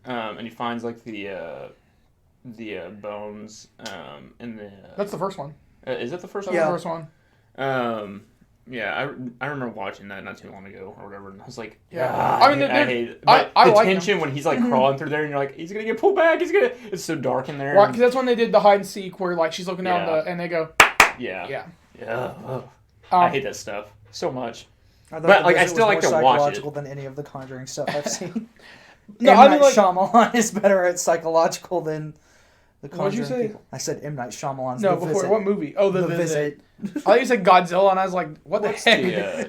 and he finds like the bones in the. That's the first one. Is that the first That's one? Yeah. the first one. Yeah, I remember watching that not too long ago or whatever, and I was like, Yeah. "Ah, I mean, I they're- hate it." I But like the them. tension when he's like crawling through there, and you're like, he's gonna get pulled back. It's so dark in there. Right, because that's when they did the hide and seek, where like she's looking down Yeah. and they go, Yeah. yeah. Ugh. I Um, hate that stuff so much. I thought But, The like, I Visit still was like more to watch it. psychological than any of the Conjuring stuff I've seen. No, M. I Night mean, like- Shyamalan is better at psychological than the What'd you Conjuring say? people. I said M. Night Shyamalan's No, The before Visit. what movie? Oh, the Visit. I thought you said Godzilla, and I was like, what the What's heck?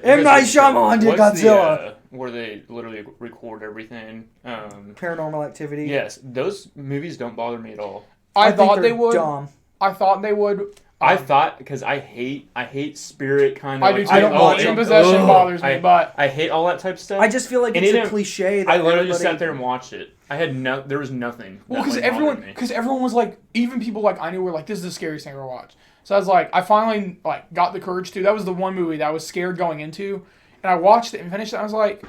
M. Night Shyamalan did what's Godzilla. Where they literally record everything. Paranormal Activity. Yes, those movies don't bother me at all. I think thought they're they would. Dumb. I thought they would. I thought because I hate spirit kind of. I do too. Demon possession bothers me, but I hate all that type of stuff. I just feel like And it's it a didn't- cliche. That I literally just everybody- sat there and watched it. I had there was nothing. well, because because everyone was like, even people like I knew were like, this is the scariest thing I ever watched. So I was like, I finally like got the courage to. That was the one movie that I was scared going into, and I watched it and finished it. And I was like,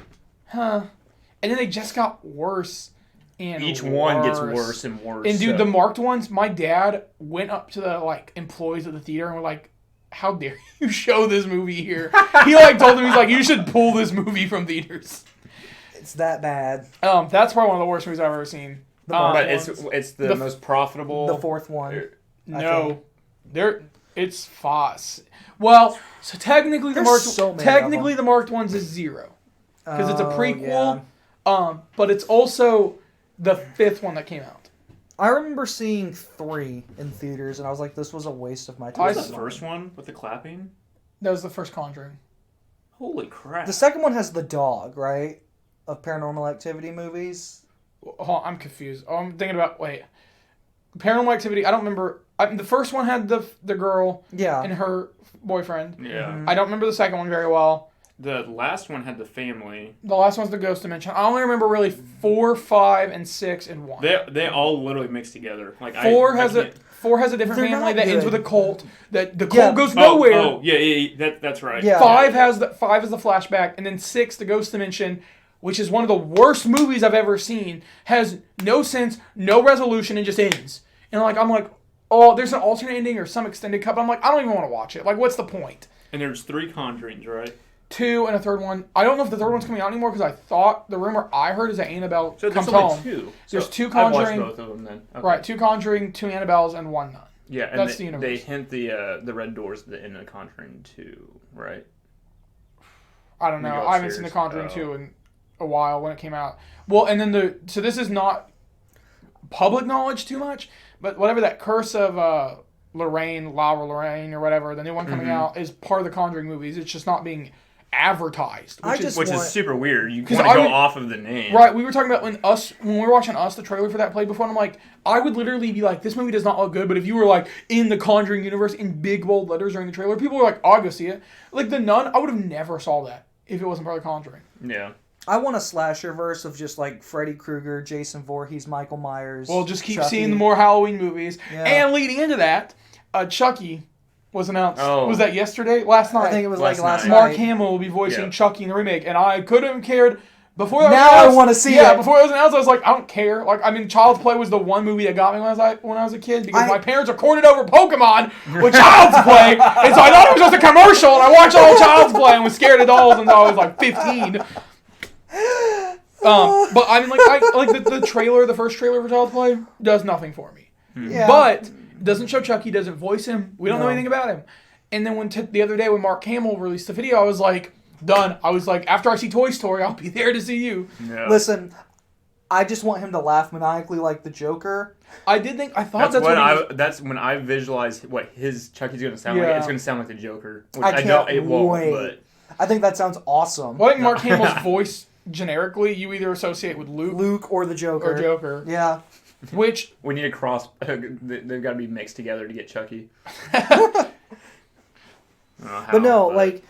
huh. And then they just got worse. And Each one gets worse and worse. And dude, so- the marked ones, my dad went up to the like employees of the theater and were like, how dare you show this movie here? He like told him, he's like, you should pull this movie from theaters. It's that bad. That's probably one of the worst movies I've ever seen. But it's the most profitable. The fourth one. No, it's Foss. Well, so technically the marked ones is 0 because it's a prequel. Yeah. But it's also the 5th one that came out. I remember seeing 3 in theaters, and I was like, "This was a waste of my time." What was the first one with the clapping? That was the first Conjuring. Holy crap! The second one has the dog, right? Of Paranormal Activity movies. Oh, I'm confused. Oh, I'm thinking about Paranormal Activity. I don't remember. The first one had the girl and her boyfriend. Yeah. Mm-hmm. I don't remember the second one very well. The last one had the family. The last one's the Ghost Dimension. I only remember really 4, 5, and 6, and 1. They all literally mixed together. Like 4 has a different They're family not that ends good. with a cult. That the cult goes nowhere. That's right. Yeah. 5 is the flashback, and then 6, the Ghost Dimension, which is one of the worst movies I've ever seen, has no sense, no resolution, and just ends. And I'm like, oh, there's an alternate ending or some extended cut. But I'm like, I don't even want to watch it. Like, what's the point? And there's 3 Conjurings, right? 2 and a third one. I don't know if the third one's coming out anymore because I thought the rumor I heard is that Annabelle So comes there's only home. 2. There's So 2 I've Conjuring. watched both of them then. Okay. Right, 2 Conjuring, 2 Annabelles, and 1 Nun. Yeah, and That's the universe. they hint the red doors at the end of Conjuring 2, right? I don't We know. go I haven't seen the upstairs. Conjuring 2 in a while when it came out. Well, and then so this is not public knowledge too much, but whatever that Curse of Lorraine, or whatever, the new one coming out is part of the Conjuring movies. It's just not being advertised. Which is super weird. You want to 'Cause go off of the name. Right, we were talking about when we were watching the trailer for that played before, and I'm like, I would literally be like, this movie does not look good, but if you were like in the Conjuring universe in big bold letters during the trailer, people were like, I'll go see it. Like The Nun, I would have never saw that if it wasn't part of the Conjuring. Yeah. I want a slasher verse of just like Freddy Krueger, Jason Voorhees, Michael Myers. Well, just keep Chucky. seeing more Halloween movies. Yeah. And leading into that, Chucky was announced. Oh. Was that yesterday? Last night. I think it was Last like last night. night. Mark Hamill will be voicing Chucky in the remake, and I couldn't have cared before that. Now was announced, I wanna see Yeah, it. before it was announced, I was like, I don't care. Like, I mean, Child's Play was the one movie that got me when I was a kid because my parents recorded over Pokemon with Child's Play, and so I thought it was just a commercial, and I watched all Child's Play and was scared of dolls until I was like 15. But I mean, like the trailer, the first trailer for Child's Play does nothing for me. Yeah. But doesn't show Chucky, doesn't voice him. We don't know No. anything about him. And then the other day when Mark Hamill released the video, I was like, done. I was like, after I see Toy Story, I'll be there to see you. Yeah. Listen, I just want him to laugh maniacally like the Joker. I thought that's what That's when I visualize what his Chucky's going to sound like. Yeah. It's going to sound like the Joker. Which I can't it won't, wait. but I think that sounds awesome. Well, I think Mark Hamill's voice, generically, you either associate with Luke or the Joker. or Joker. Yeah. Which, we need a cross. They've got to be mixed together to get Chucky. But no, like,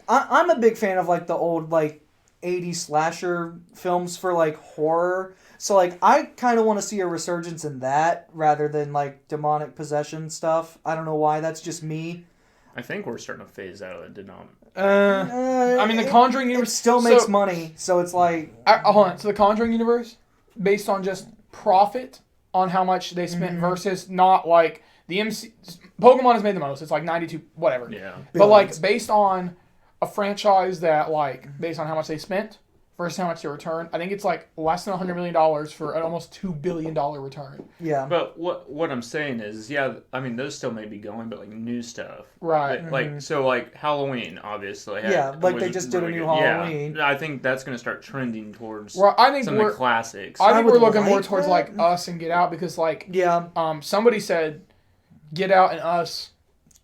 I'm a big fan of, like, the old, like, 80s slasher films for, like, horror. So, like, I kind of want to see a resurgence in that rather than, like, demonic possession stuff. I don't know why. That's just me. I think we're starting to phase out of the demonic. I mean, the Conjuring It universe still makes money, so it's like... Hold on. So the Conjuring universe, based on just profit on how much they spent versus not like the Pokemon has made the most. It's like 92, whatever. Yeah. But like Billions. based on a franchise that like based on how much they spent versus how much they return, I think it's like less than $100 million for an almost $2 billion return. Yeah. But what I'm saying is, yeah, I mean, those still may be going, but like new stuff. Right. Like, so like Halloween, obviously. Yeah, like was they just did a really new good. Halloween. Yeah, I think that's going to start trending towards Well, I think some of the classics. I think would we're looking like more towards that. like Us and Get Out because like Yeah. somebody said Get Out and Us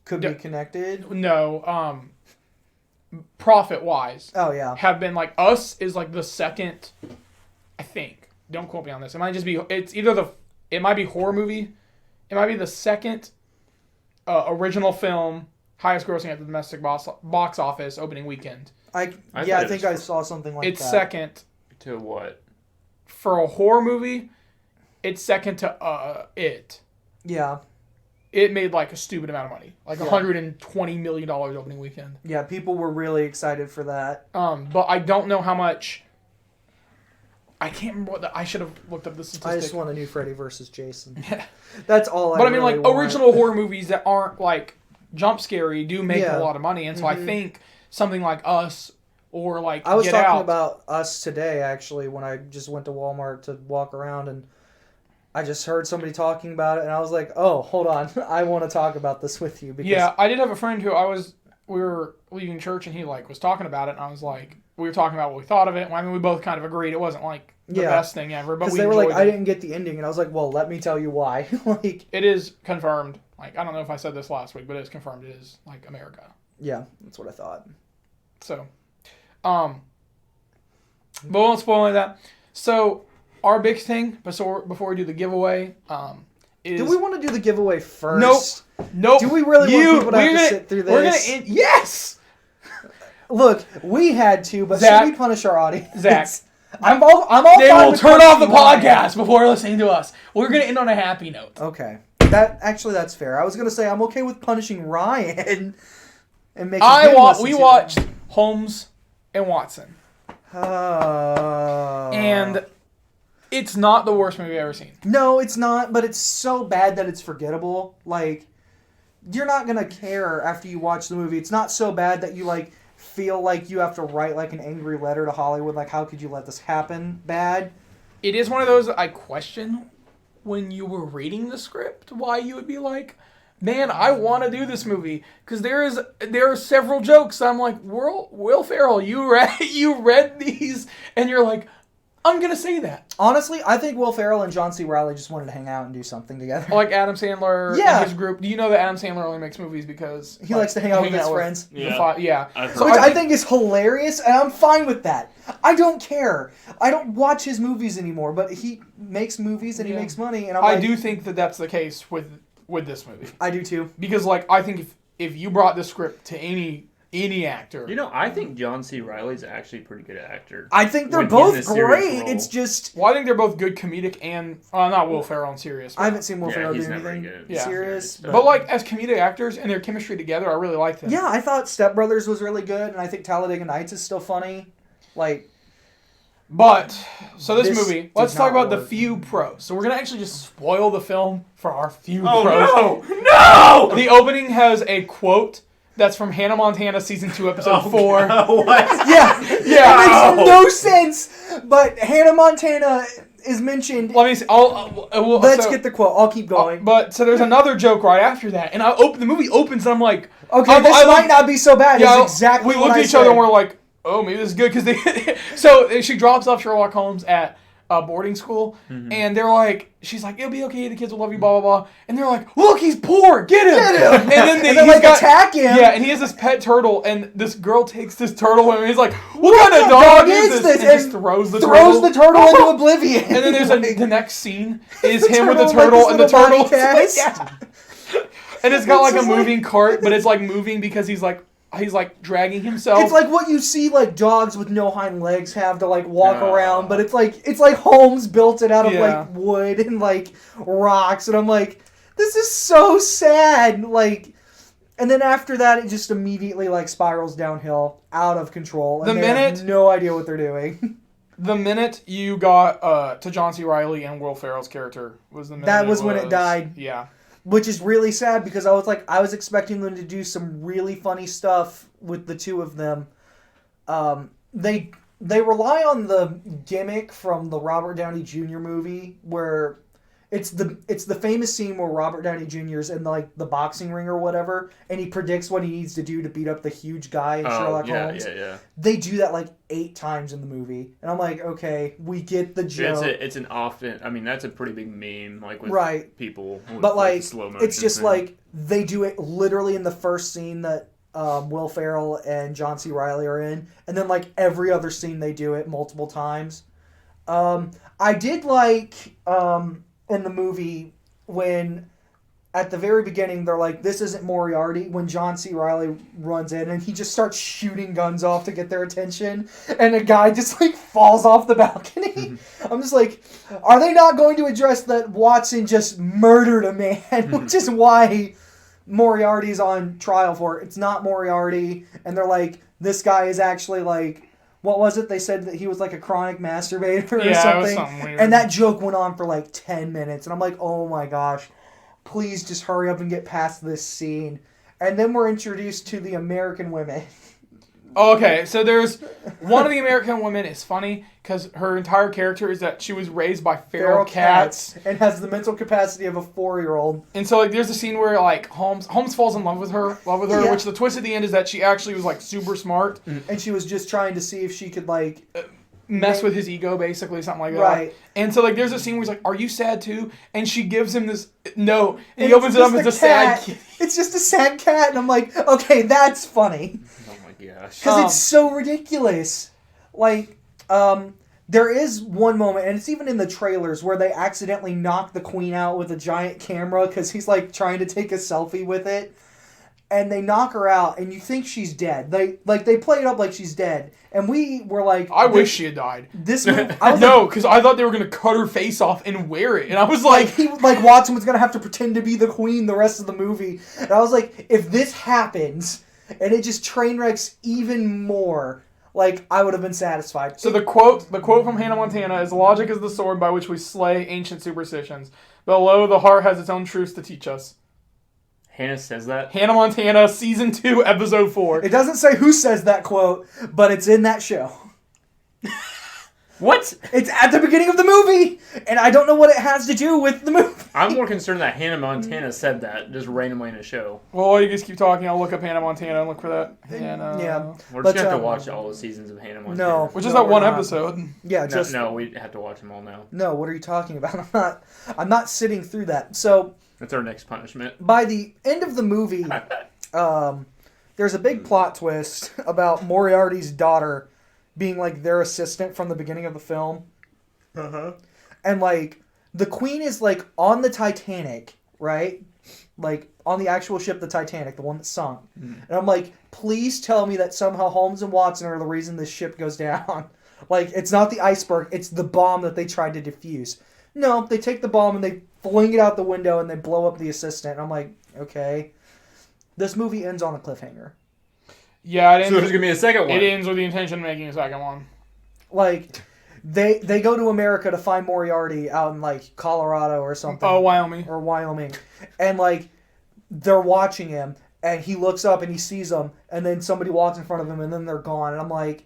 Could be connected. profit wise Oh, yeah. have been like Us is like the second, I think. Don't quote me on this. It might just be it might be horror movie. It might be the second original film highest grossing at the domestic box office opening weekend. I think I saw something like It's that. second To what? for a horror movie. It's second to It. Yeah. It made like a stupid amount of money, like Yeah. $120 million opening weekend. Yeah, people were really excited for that. But I don't know how much. I can't remember I should have looked up the statistic. I just want a new Freddy versus Jason. That's all But I I mean, really like want. original horror movies that aren't like jump scary do make Yeah. a lot of money, and so I think something like Us or like I was Get talking Out. about Us today, actually, when I just went to Walmart to walk around, and I just heard somebody talking about it, and I was like, oh, hold on. I want to talk about this with you. Because Yeah, I did have a friend who we were leaving church, and he like was talking about it, and I was like, we were talking about what we thought of it. I mean, we both kind of agreed it wasn't like the best thing ever, but we they were like, enjoyed I it. didn't get the ending, and I was like, well, let me tell you why. Like, It is confirmed. Like, I don't know if I said this last week, but it's confirmed it is like America. yeah, that's what I thought. So, but we won't spoil any of that. So, our big thing, before we do the giveaway, is... Do we want to do the giveaway first? Nope. Do we really want people to have to sit through this? We're gonna yes! Look, we had to, but Zach, should we punish our audience? Zach. I'm all They fine will with turn off the punishing Ryan. podcast before listening to us. We're going to end on a happy note. Okay. That's fair. I was going to say I'm okay with punishing Ryan and making him listen We to watched Holmes and Watson. Oh. And it's not the worst movie I've ever seen. No, it's not, but it's so bad that it's forgettable. Like, you're not going to care after you watch the movie. It's not so bad that you, like, feel like you have to write, like, an angry letter to Hollywood. Like, how could you let this happen? Bad. It is one of those that I question when you were reading the script, why you would be like, man, I want to do this movie. Because there are several jokes. I'm like, Will Ferrell, you read these, and you're like, I'm going to say that. Honestly, I think Will Ferrell and John C. Reilly just wanted to hang out and do something together. Like Adam Sandler Yeah. and his group. Do you know that Adam Sandler only makes movies because He likes to hang out with his friends. the yeah. So Which I think is hilarious, and I'm fine with that. I don't care. I don't watch his movies anymore, but he makes movies and he Yeah. makes money, and I'm I like, do think that that's the case with this movie. I do too. Because, like, I think if you brought this script to any actor... You know, I think John C. Reilly's actually a pretty good actor. I think they're When both he's in a serious great. role. It's just Well, I think they're both good comedic and... not Will Ferrell and serious. I haven't seen Will Yeah, Ferrell do he's never anything good. Yeah. serious. Yeah. But, like, as comedic actors and their chemistry together, I really like them. Yeah, I thought Step Brothers was really good, and I think Talladega Nights is still funny. Like, But, so this This movie, does let's talk not about the work. few pros. So we're going to actually just spoil the film for our few Oh, pros. no! The opening has a quote that's from Hannah Montana Season 2, Episode 4. What? yeah, Yeah. it makes no sense. But Hannah Montana is mentioned. Let me see. Let's get the quote. I'll keep going. But so there's another joke right after that, and the movie opens, and I'm like, Okay, this might not be so bad. yeah, It's exactly we what looked I at each other said. and we're like, oh, maybe this is good because they. So she drops off Sherlock Holmes at boarding school, and they're like, she's like, it'll be okay, the kids will love you, blah blah blah, and they're like, look, he's poor, get him, and then And then, like, attack him. Yeah, and he has this pet turtle, and this girl takes this turtle, and he's like, what What kind of the dog dog is is this? this? And just And throws the Throws turtle. the turtle into oblivion. And then there's the next scene is The him with the turtle, turtle, like, and the this little turtle. body cast. Yeah. And it's got like a just like- moving cart, but it's like moving because he's like dragging himself. It's like what you see like dogs with no hind legs have to like walk No. around, but it's like Holmes built it out of Yeah. like wood and like rocks, and I'm like, this is so sad. Like, and then after that, it just immediately like spirals downhill, out of control. And The they have minute- no idea what they're doing. the minute you got to John C. Reilly and Will Ferrell's character was the minute That was when it died. Yeah. Which is really sad because I was expecting them to do some really funny stuff with the two of them. They rely on the gimmick from the Robert Downey Jr. movie where it's the famous scene where Robert Downey Jr. is in like the boxing ring or whatever, and he predicts what he needs to do to beat up the huge guy in Sherlock Holmes. Yeah. They do that like 8 times in the movie, and I'm like, okay, we get the joke. It's an often. I mean, that's a pretty big meme, like with Right. people. With, But like, the slow motion it's just thing. like they do it literally in the first scene that Will Ferrell and John C. Reilly are in, and then like every other scene they do it multiple times. I did like in the movie when at the very beginning they're like, this isn't Moriarty, when John C. Reilly runs in and he just starts shooting guns off to get their attention, and a guy just like falls off the balcony. I'm just like, are they not going to address that Watson just murdered a man, which is why Moriarty's on trial for it. It's not Moriarty, and they're like, this guy is actually like, what was it? They said that he was like a chronic masturbator or Yeah, it was something. something weird. And that joke went on for like 10 minutes, and I'm like, oh my gosh, please just hurry up and get past this scene. and then we're introduced to the American women. Okay, so there's one of the American women is funny because her entire character is that she was raised by feral cats. And has the mental capacity of a 4-year-old. And so like there's a scene where like Holmes falls in love with her, Yeah. which the twist at the end is that she actually was like super smart. And she was just trying to see if she could like Mess with his ego, basically, something like that. Right. And so, like, there's a scene where he's like, "Are you sad too?" And she gives him this no, and he opens it up as a sad kid. It's just a sad cat, and I'm like, okay, that's funny. Oh my gosh. Because it's so ridiculous. Like, there is one moment, and it's even in the trailers, where they accidentally knock the queen out with a giant camera because he's, like, trying to take a selfie with it. And they knock her out, and you think she's dead. They play it up like she's dead. And we were like... I wish she had died. This movie... I was no, because I thought they were going to cut her face off and wear it. And I was like... Watson was going to have to pretend to be the queen the rest of the movie. And I was like, if this happens, and it just train wrecks even more... Like, I would have been satisfied. So the quote from Hannah Montana is, "Logic is the sword by which we slay ancient superstitions. Below, the heart has its own truths to teach us." Hannah says that? Hannah Montana, Season 2, Episode 4. It doesn't say who says that quote, but it's in that show. What? It's at the beginning of the movie, and I don't know what it has to do with the movie. I'm more concerned that Hannah Montana said that just randomly in a show. Well, while you guys keep talking, I'll look up Hannah Montana and look for that. Hannah. Yeah. We're just But, going to have to um, watch all the seasons of Hannah Montana. No. Which is No, that one we're not. episode. Yeah, just... No, we have to watch them all now. No, what are you talking about? I'm not sitting through that. So, That's our next punishment. by the end of the movie, there's a big plot twist about Moriarty's daughter being, like, their assistant from the beginning of the film. Uh-huh. And, like, the queen is, like, on the Titanic, right? Like, on the actual ship, the Titanic, the one that sunk. And I'm like, please tell me that somehow Holmes and Watson are the reason this ship goes down. Like, it's not the iceberg, it's the bomb that they tried to defuse. No, they take the bomb and they fling it out the window and they blow up the assistant. And I'm like, okay. This movie ends on a cliffhanger. Yeah, it So there's ends, going to be a second one. it ends with the intention of making a second one. Like... They go to America to find Moriarty out in, like, Colorado or something. Oh, Wyoming. Or Wyoming. And, like, they're watching him, and he looks up and he sees them, and then somebody walks in front of him, and then they're gone. And I'm like,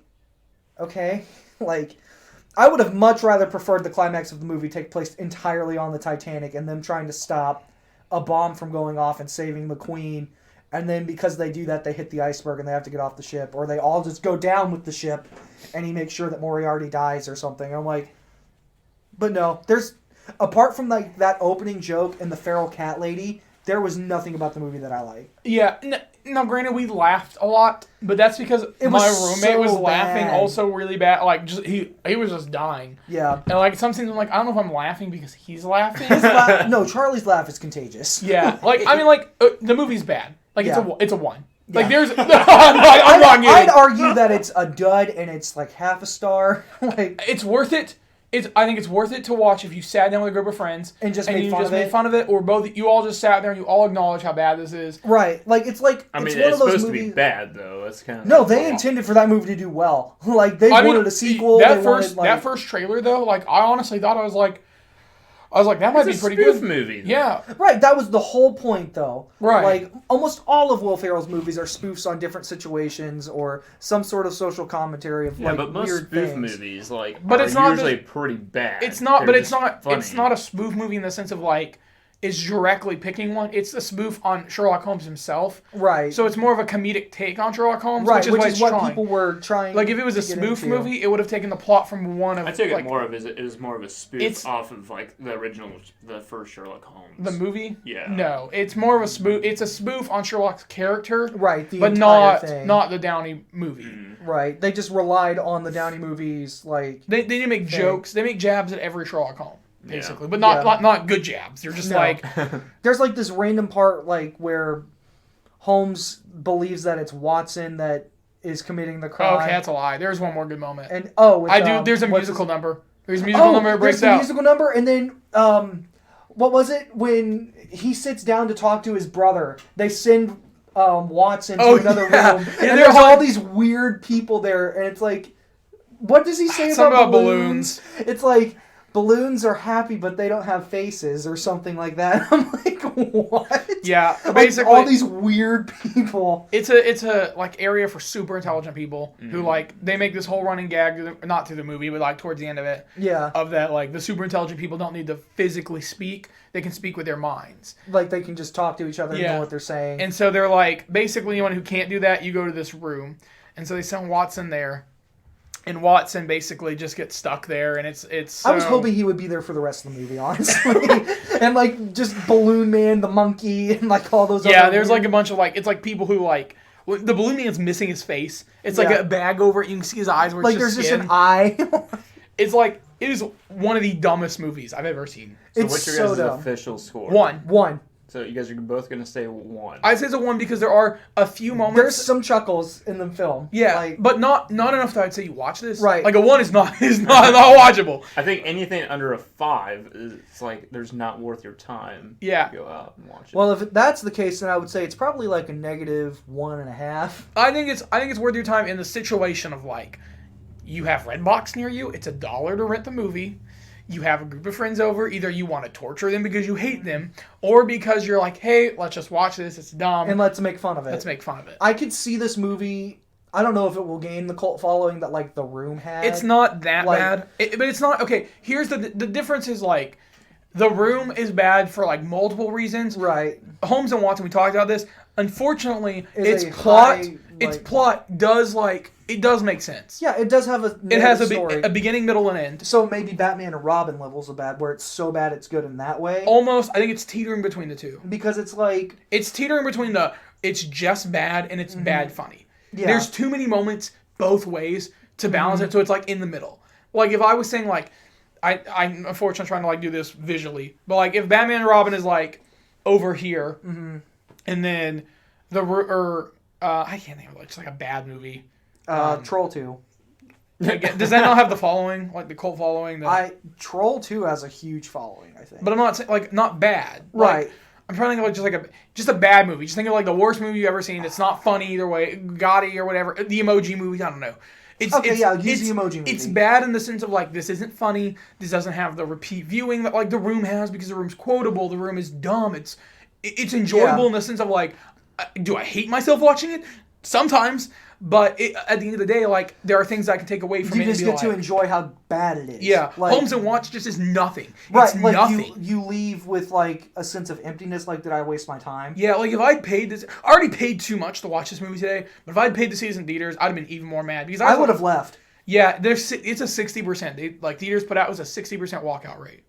okay. Like, I would have much rather preferred the climax of the movie take place entirely on the Titanic and them trying to stop a bomb from going off and saving the Queen. And then because they do that, they hit the iceberg and they have to get off the ship. Or they all just go down with the ship and he makes sure that Moriarty dies or something. I'm like, but no, there's, apart from like that opening joke and the feral cat lady, there was nothing about the movie that I like. Yeah. Now, granted, we laughed a lot, but that's because my roommate was laughing bad. also really bad. Like, just he was just dying. Yeah. And, like, some scenes I'm like, I don't know if I'm laughing because he's laughing. No, Charlie's laugh is contagious. Yeah. Like, I mean, like, the movie's bad. Like, Yeah. it's a 1. Like, Yeah. there's... I'm not I'd kidding. argue that it's a dud and it's like half a star. Like, It's worth it. I think it's worth it to watch if you sat down with a group of friends And just you made fun of made it. fun of it, or both you all just sat there and you all acknowledge how bad this is. right. Like, it's like, I mean, it's one it's of those supposed movies... to be bad, though. That's kind of... No, they intended for that movie to do well. Like, they wanted a sequel. That they first wanted, like... that first trailer though, like I honestly thought I was like that might be It's a pretty spoof good. movie. Though. Yeah. Right, that was the whole point, though. Right. Like, almost all of Will Ferrell's movies are spoofs on different situations or some sort of social commentary of, Yeah, like, but most weird spoof things. movies, like, But are it's not usually pretty bad. It's not, They're but it's just not. funny. It's not a spoof movie in the sense of like is directly picking one. It's a spoof on Sherlock Holmes himself. Right. So it's more of a comedic take on Sherlock Holmes, right, which is what it's trying. people were trying Like if it was a to get spoof into. movie, it would have taken the plot from one of. I take like, it more of it was more of a spoof It's- off of like the original, the first Sherlock Holmes. the movie. Yeah. No, it's more of a spoof. It's a spoof on Sherlock's character, Right, the but entire thing. not the Downey movie. Right, they just relied on the Downey movies, like... They didn't make jokes. They make jabs at every Sherlock Holmes, basically, but Yeah. not good jabs. They're just No. like There's, like, this random part, like, where Holmes believes that it's Watson that is committing the crime. okay, that's a lie. There's one more good moment. And, oh... It's, I do. There's a what's musical his- number. There's a musical number that breaks there's the out. musical number, and then, what was it? When he sits down to talk to his brother, they send Watson to another yeah. room, And and there's there's all like- these weird people there, and it's like, what does he say Something about about balloons? balloons. It's like, balloons are happy, but they don't have faces or something like that. I'm like, what? Yeah, Like, basically all these weird people. it's a like area for super intelligent people who like they make this whole running gag, not through the movie, but like towards the end of it. Yeah. Of that, like the super intelligent people don't need to physically speak; they can speak with their minds. Like they can just talk to each other and know what they're saying. And so they're like, basically, anyone who can't do that, you go to this room. And so they send Watson there, and Watson basically just gets stuck there, and it's. I was hoping he would be there for the rest of the movie, honestly, and like just Balloon Man, the monkey, and like all those. Yeah, other there's weird... like a bunch of like it's like people who like the Balloon Man's missing his face. It's like a bag over it. You can see his eyes where like it's there's just just an eye. It's like it is one of the dumbest movies I've ever seen. So It's what's your so guys' dumb. official score? One. So you guys are both going to say 1. I'd say it's a 1 because there are a few moments. There's some chuckles in the film. Yeah, like, but not enough that I'd say you watch this. Right. Like a 1 is not watchable. I think anything under a 5 is it's like there's not worth your time. Yeah. To go out and watch it. well, if that's the case, then I would say it's probably like a -1.5. I think it's worth your time in the situation of like, you have Redbox near you. It's $1 to rent the movie. You have a group of friends over. Either you want to torture them because you hate them, or because you're like, hey, let's just watch this. It's dumb. And let's make fun of it. Let's make fun of it. I could see this movie. I don't know if it will gain the cult following that like The Room had. It's not that like, bad, but it's not okay. Here's the difference is like, The Room is bad for like multiple reasons. Right. Holmes and Watson, we talked about this. Unfortunately, Is its a plot, high, its like- plot does like it does make sense. Yeah, it does have a. It has story. a beginning, middle, and end. So maybe Batman and Robin levels of bad, where it's so bad it's good in that way. Almost, I think it's teetering between the two. Because it's like. It's teetering between it's just bad and it's bad funny. Yeah. There's too many moments both ways to balance it, so it's like in the middle. Like if I was saying like, I'm unfortunately trying to like do this visually, but like if Batman and Robin is like over here, and then I can't think of it, it's like a bad movie. Troll 2. Does that not have the following, like the cult following? Troll 2 has a huge following, I think. But I'm not saying like not bad. Right. Like, I'm trying to think of like just a bad movie. Just think of like the worst movie you've ever seen. It's not funny either way. Gotti or whatever. The Emoji Movie. I don't know. Use the Emoji Movie. It's bad in the sense of like this isn't funny. This doesn't have the repeat viewing that like The Room has because The Room's quotable. The Room is dumb. It's enjoyable in the sense of like, do I hate myself watching it? Sometimes. But at the end of the day, like there are things I can take away from it. You just and be get to enjoy how bad it is. Yeah, like, Holmes and Watts just is nothing. Right, It's like nothing. you leave with like a sense of emptiness. Like, did I waste my time? Yeah, like if I'd paid this, I already paid too much to watch this movie today. But if I'd paid to see this in theaters, I'd have been even more mad because I would have left. Yeah, it's a 60%. Like theaters put out was a 60% walkout rate.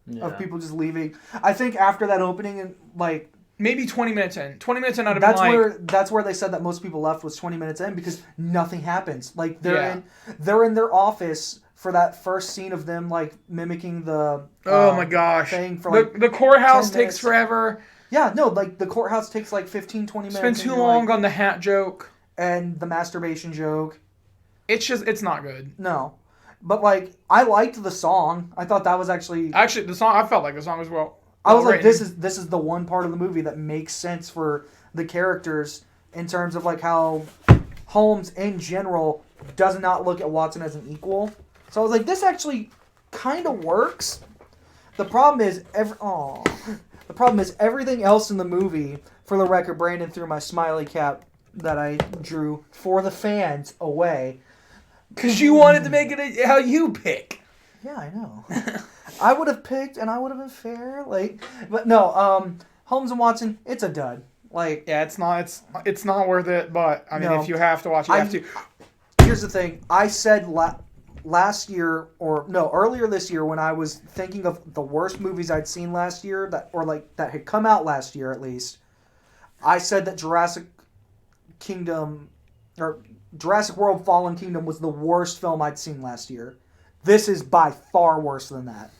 Yeah. Of people just leaving. I think after that opening and like. Maybe 20 minutes in. 20 minutes in, I'd have been like... That's where they said that most people left was 20 minutes in because nothing happens. Like, they're in their office for that first scene of them, like, mimicking the... oh, my gosh. Thing for, like, the courthouse 10 takes minutes. forever. Yeah, no, like, the courthouse takes, like, 15, 20 minutes. Spend too long on the hat joke. And the masturbation joke. It's not good. No. But, like, I liked the song. I thought that was actually... Actually, the song, I felt like the song was well... I was like, written. this is the one part of the movie that makes sense for the characters in terms of like how Holmes in general does not look at Watson as an equal. So I was like, this actually kind of works. The problem is everything else in the movie. For the record, Brandon threw my smiley cap that I drew for the fans away. Because you wanted to make it how you pick. Yeah, I know. I would have picked, and I would have been fair. Like, but no. Holmes and Watson, it's a dud. Like, yeah, it's not worth it. But I mean, if you have to watch, you have to. Here's the thing. I said earlier this year when I was thinking of the worst movies I'd seen last year that had come out last year at least. I said that Jurassic World Fallen Kingdom was the worst film I'd seen last year. This is by far worse than that.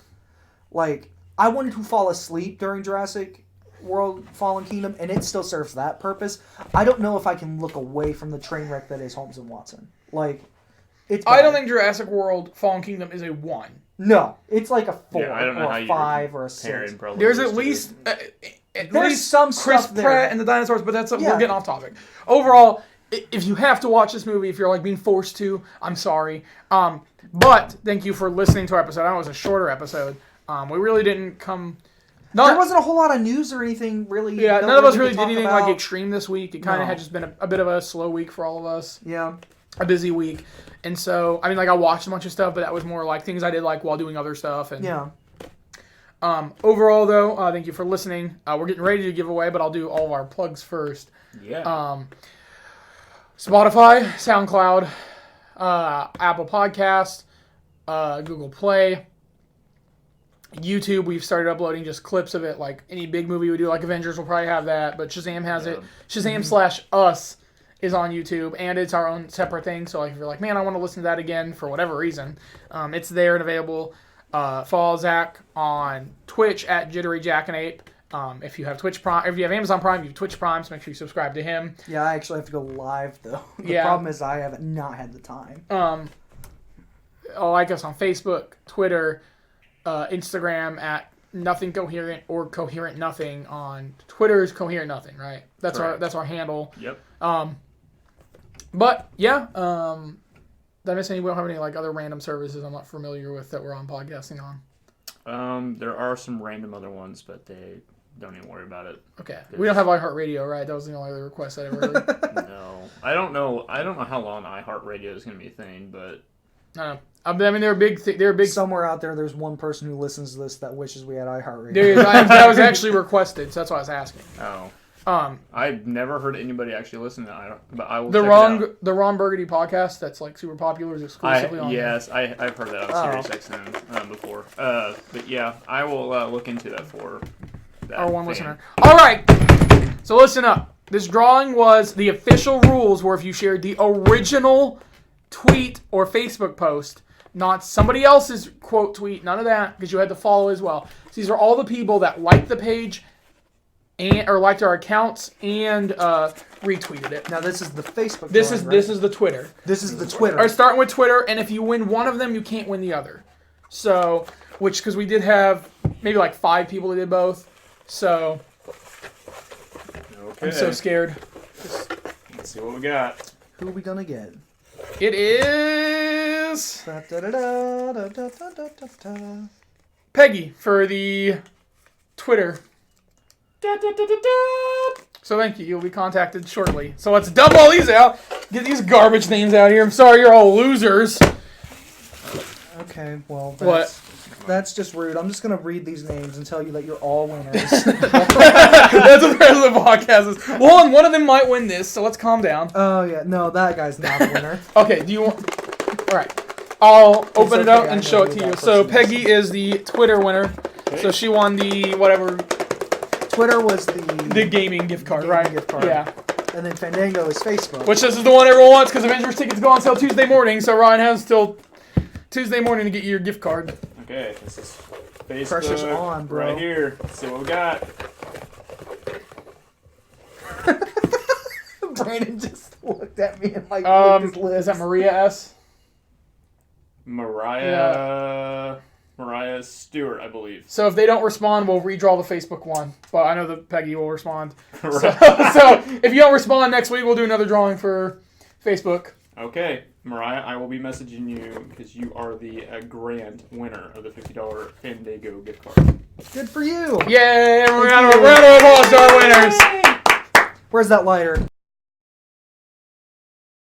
Like, I wanted to fall asleep during Jurassic World Fallen Kingdom, and it still serves that purpose. I don't know if I can look away from the train wreck that is Holmes and Watson. Like, it's bad. I don't think Jurassic World Fallen Kingdom is a 1. No, it's like a 4 I don't know or how a you 5 or a 6. There's at least There's some Chris stuff there. Pratt and the dinosaurs, but we're Yeah. getting off topic. Overall, if you have to watch this movie, if you're like being forced to, I'm sorry. But thank you for listening to our episode. I know it was a shorter episode. We really didn't come. There wasn't a whole lot of news or anything really. Yeah, none of us really did anything like extreme this week. It kind of had just been a bit of a slow week for all of us. Yeah. A busy week. And so, I mean, like I watched a bunch of stuff, but that was more like things I did like while doing other stuff. And yeah. Overall, though, thank you for listening. We're getting ready to give away, but I'll do all of our plugs first. Yeah. Spotify, SoundCloud, Apple Podcast, Google Play, YouTube. We've started uploading just clips of it. Like any big movie we do, like Avengers, will probably have that. But Shazam has it. Shazam/Us is on YouTube, and it's our own separate thing. So like if you're like, man, I want to listen to that again for whatever reason, it's there and available. Follow Zach on Twitch at JitteryJackanape. If you have Twitch Prime, if you have Amazon Prime, you have Twitch Prime, so make sure you subscribe to him. Yeah, I actually have to go live though. The problem is I haven't not had the time. Like us on Facebook, Twitter, Instagram at Nothing Coherent or Coherent Nothing. On Twitter is Coherent Nothing, right? That's our handle. Yep. But yeah, did I miss any? We don't have any like other random services I'm not familiar with that we're on podcasting on. There are some random other ones, but don't even worry about it. Okay. We don't have iHeartRadio, right? That was the only other request I ever heard. No. I don't know how long iHeartRadio is going to be a thing, but I mean, they're big. They're big. Somewhere out there, there's one person who listens to this that wishes we had iHeartRadio. There is. That was actually requested, so that's why I was asking. Oh. I've never heard anybody actually listen to it, but I will. The Ron Burgundy podcast that's like super popular is exclusively on. Yes, I've heard that on SiriusXM before. But yeah, I will look into that for our one listener. All right, so listen up. This drawing was the official rules were if you shared the original tweet or Facebook post, not somebody else's quote tweet, none of that, because you had to follow as well. So these are all the people that liked the page. Or liked our accounts and retweeted it. Now this is the Facebook. This is the Twitter. This is the Twitter. Or starting with Twitter, and if you win one of them, you can't win the other. So, because we did have maybe like 5 people that did both. So, I'm so scared. Let's see what we got. Who are we gonna get? It is Peggy for the Twitter. So thank you. You'll be contacted shortly. So let's dump all these out. Get these garbage names out here. I'm sorry you're all losers. Okay, well, What? That's just rude. I'm just going to read these names and tell you that you're all winners. That's what the rest of the podcast is. Well, one of them might win this, so let's calm down. Oh, yeah. No, that guy's not a winner. Okay, do you want... All right. I'll open it up and show it to you. So Peggy is the Twitter winner. Okay. So she won the whatever... Twitter was the gaming gift card, right? Gift card. Yeah. And then Fandango is Facebook. Which this is the one everyone wants because Avengers tickets go on sale Tuesday morning, so Ryan has till Tuesday morning to get you your gift card. Okay, this is Facebook. Pressure's on, bro. Right here. Let's see what we got. Brandon just looked at me and like is that Maria S? Mariah Stewart, I believe. So if they don't respond, we'll redraw the Facebook one. But I know that Peggy will respond. Right. So if you don't respond next week, we'll do another drawing for Facebook. Okay, Mariah, I will be messaging you because you are the grand winner of the $50 Fandango gift card. Good for you. Yay! We're out of applause to our winners. Where's that lighter?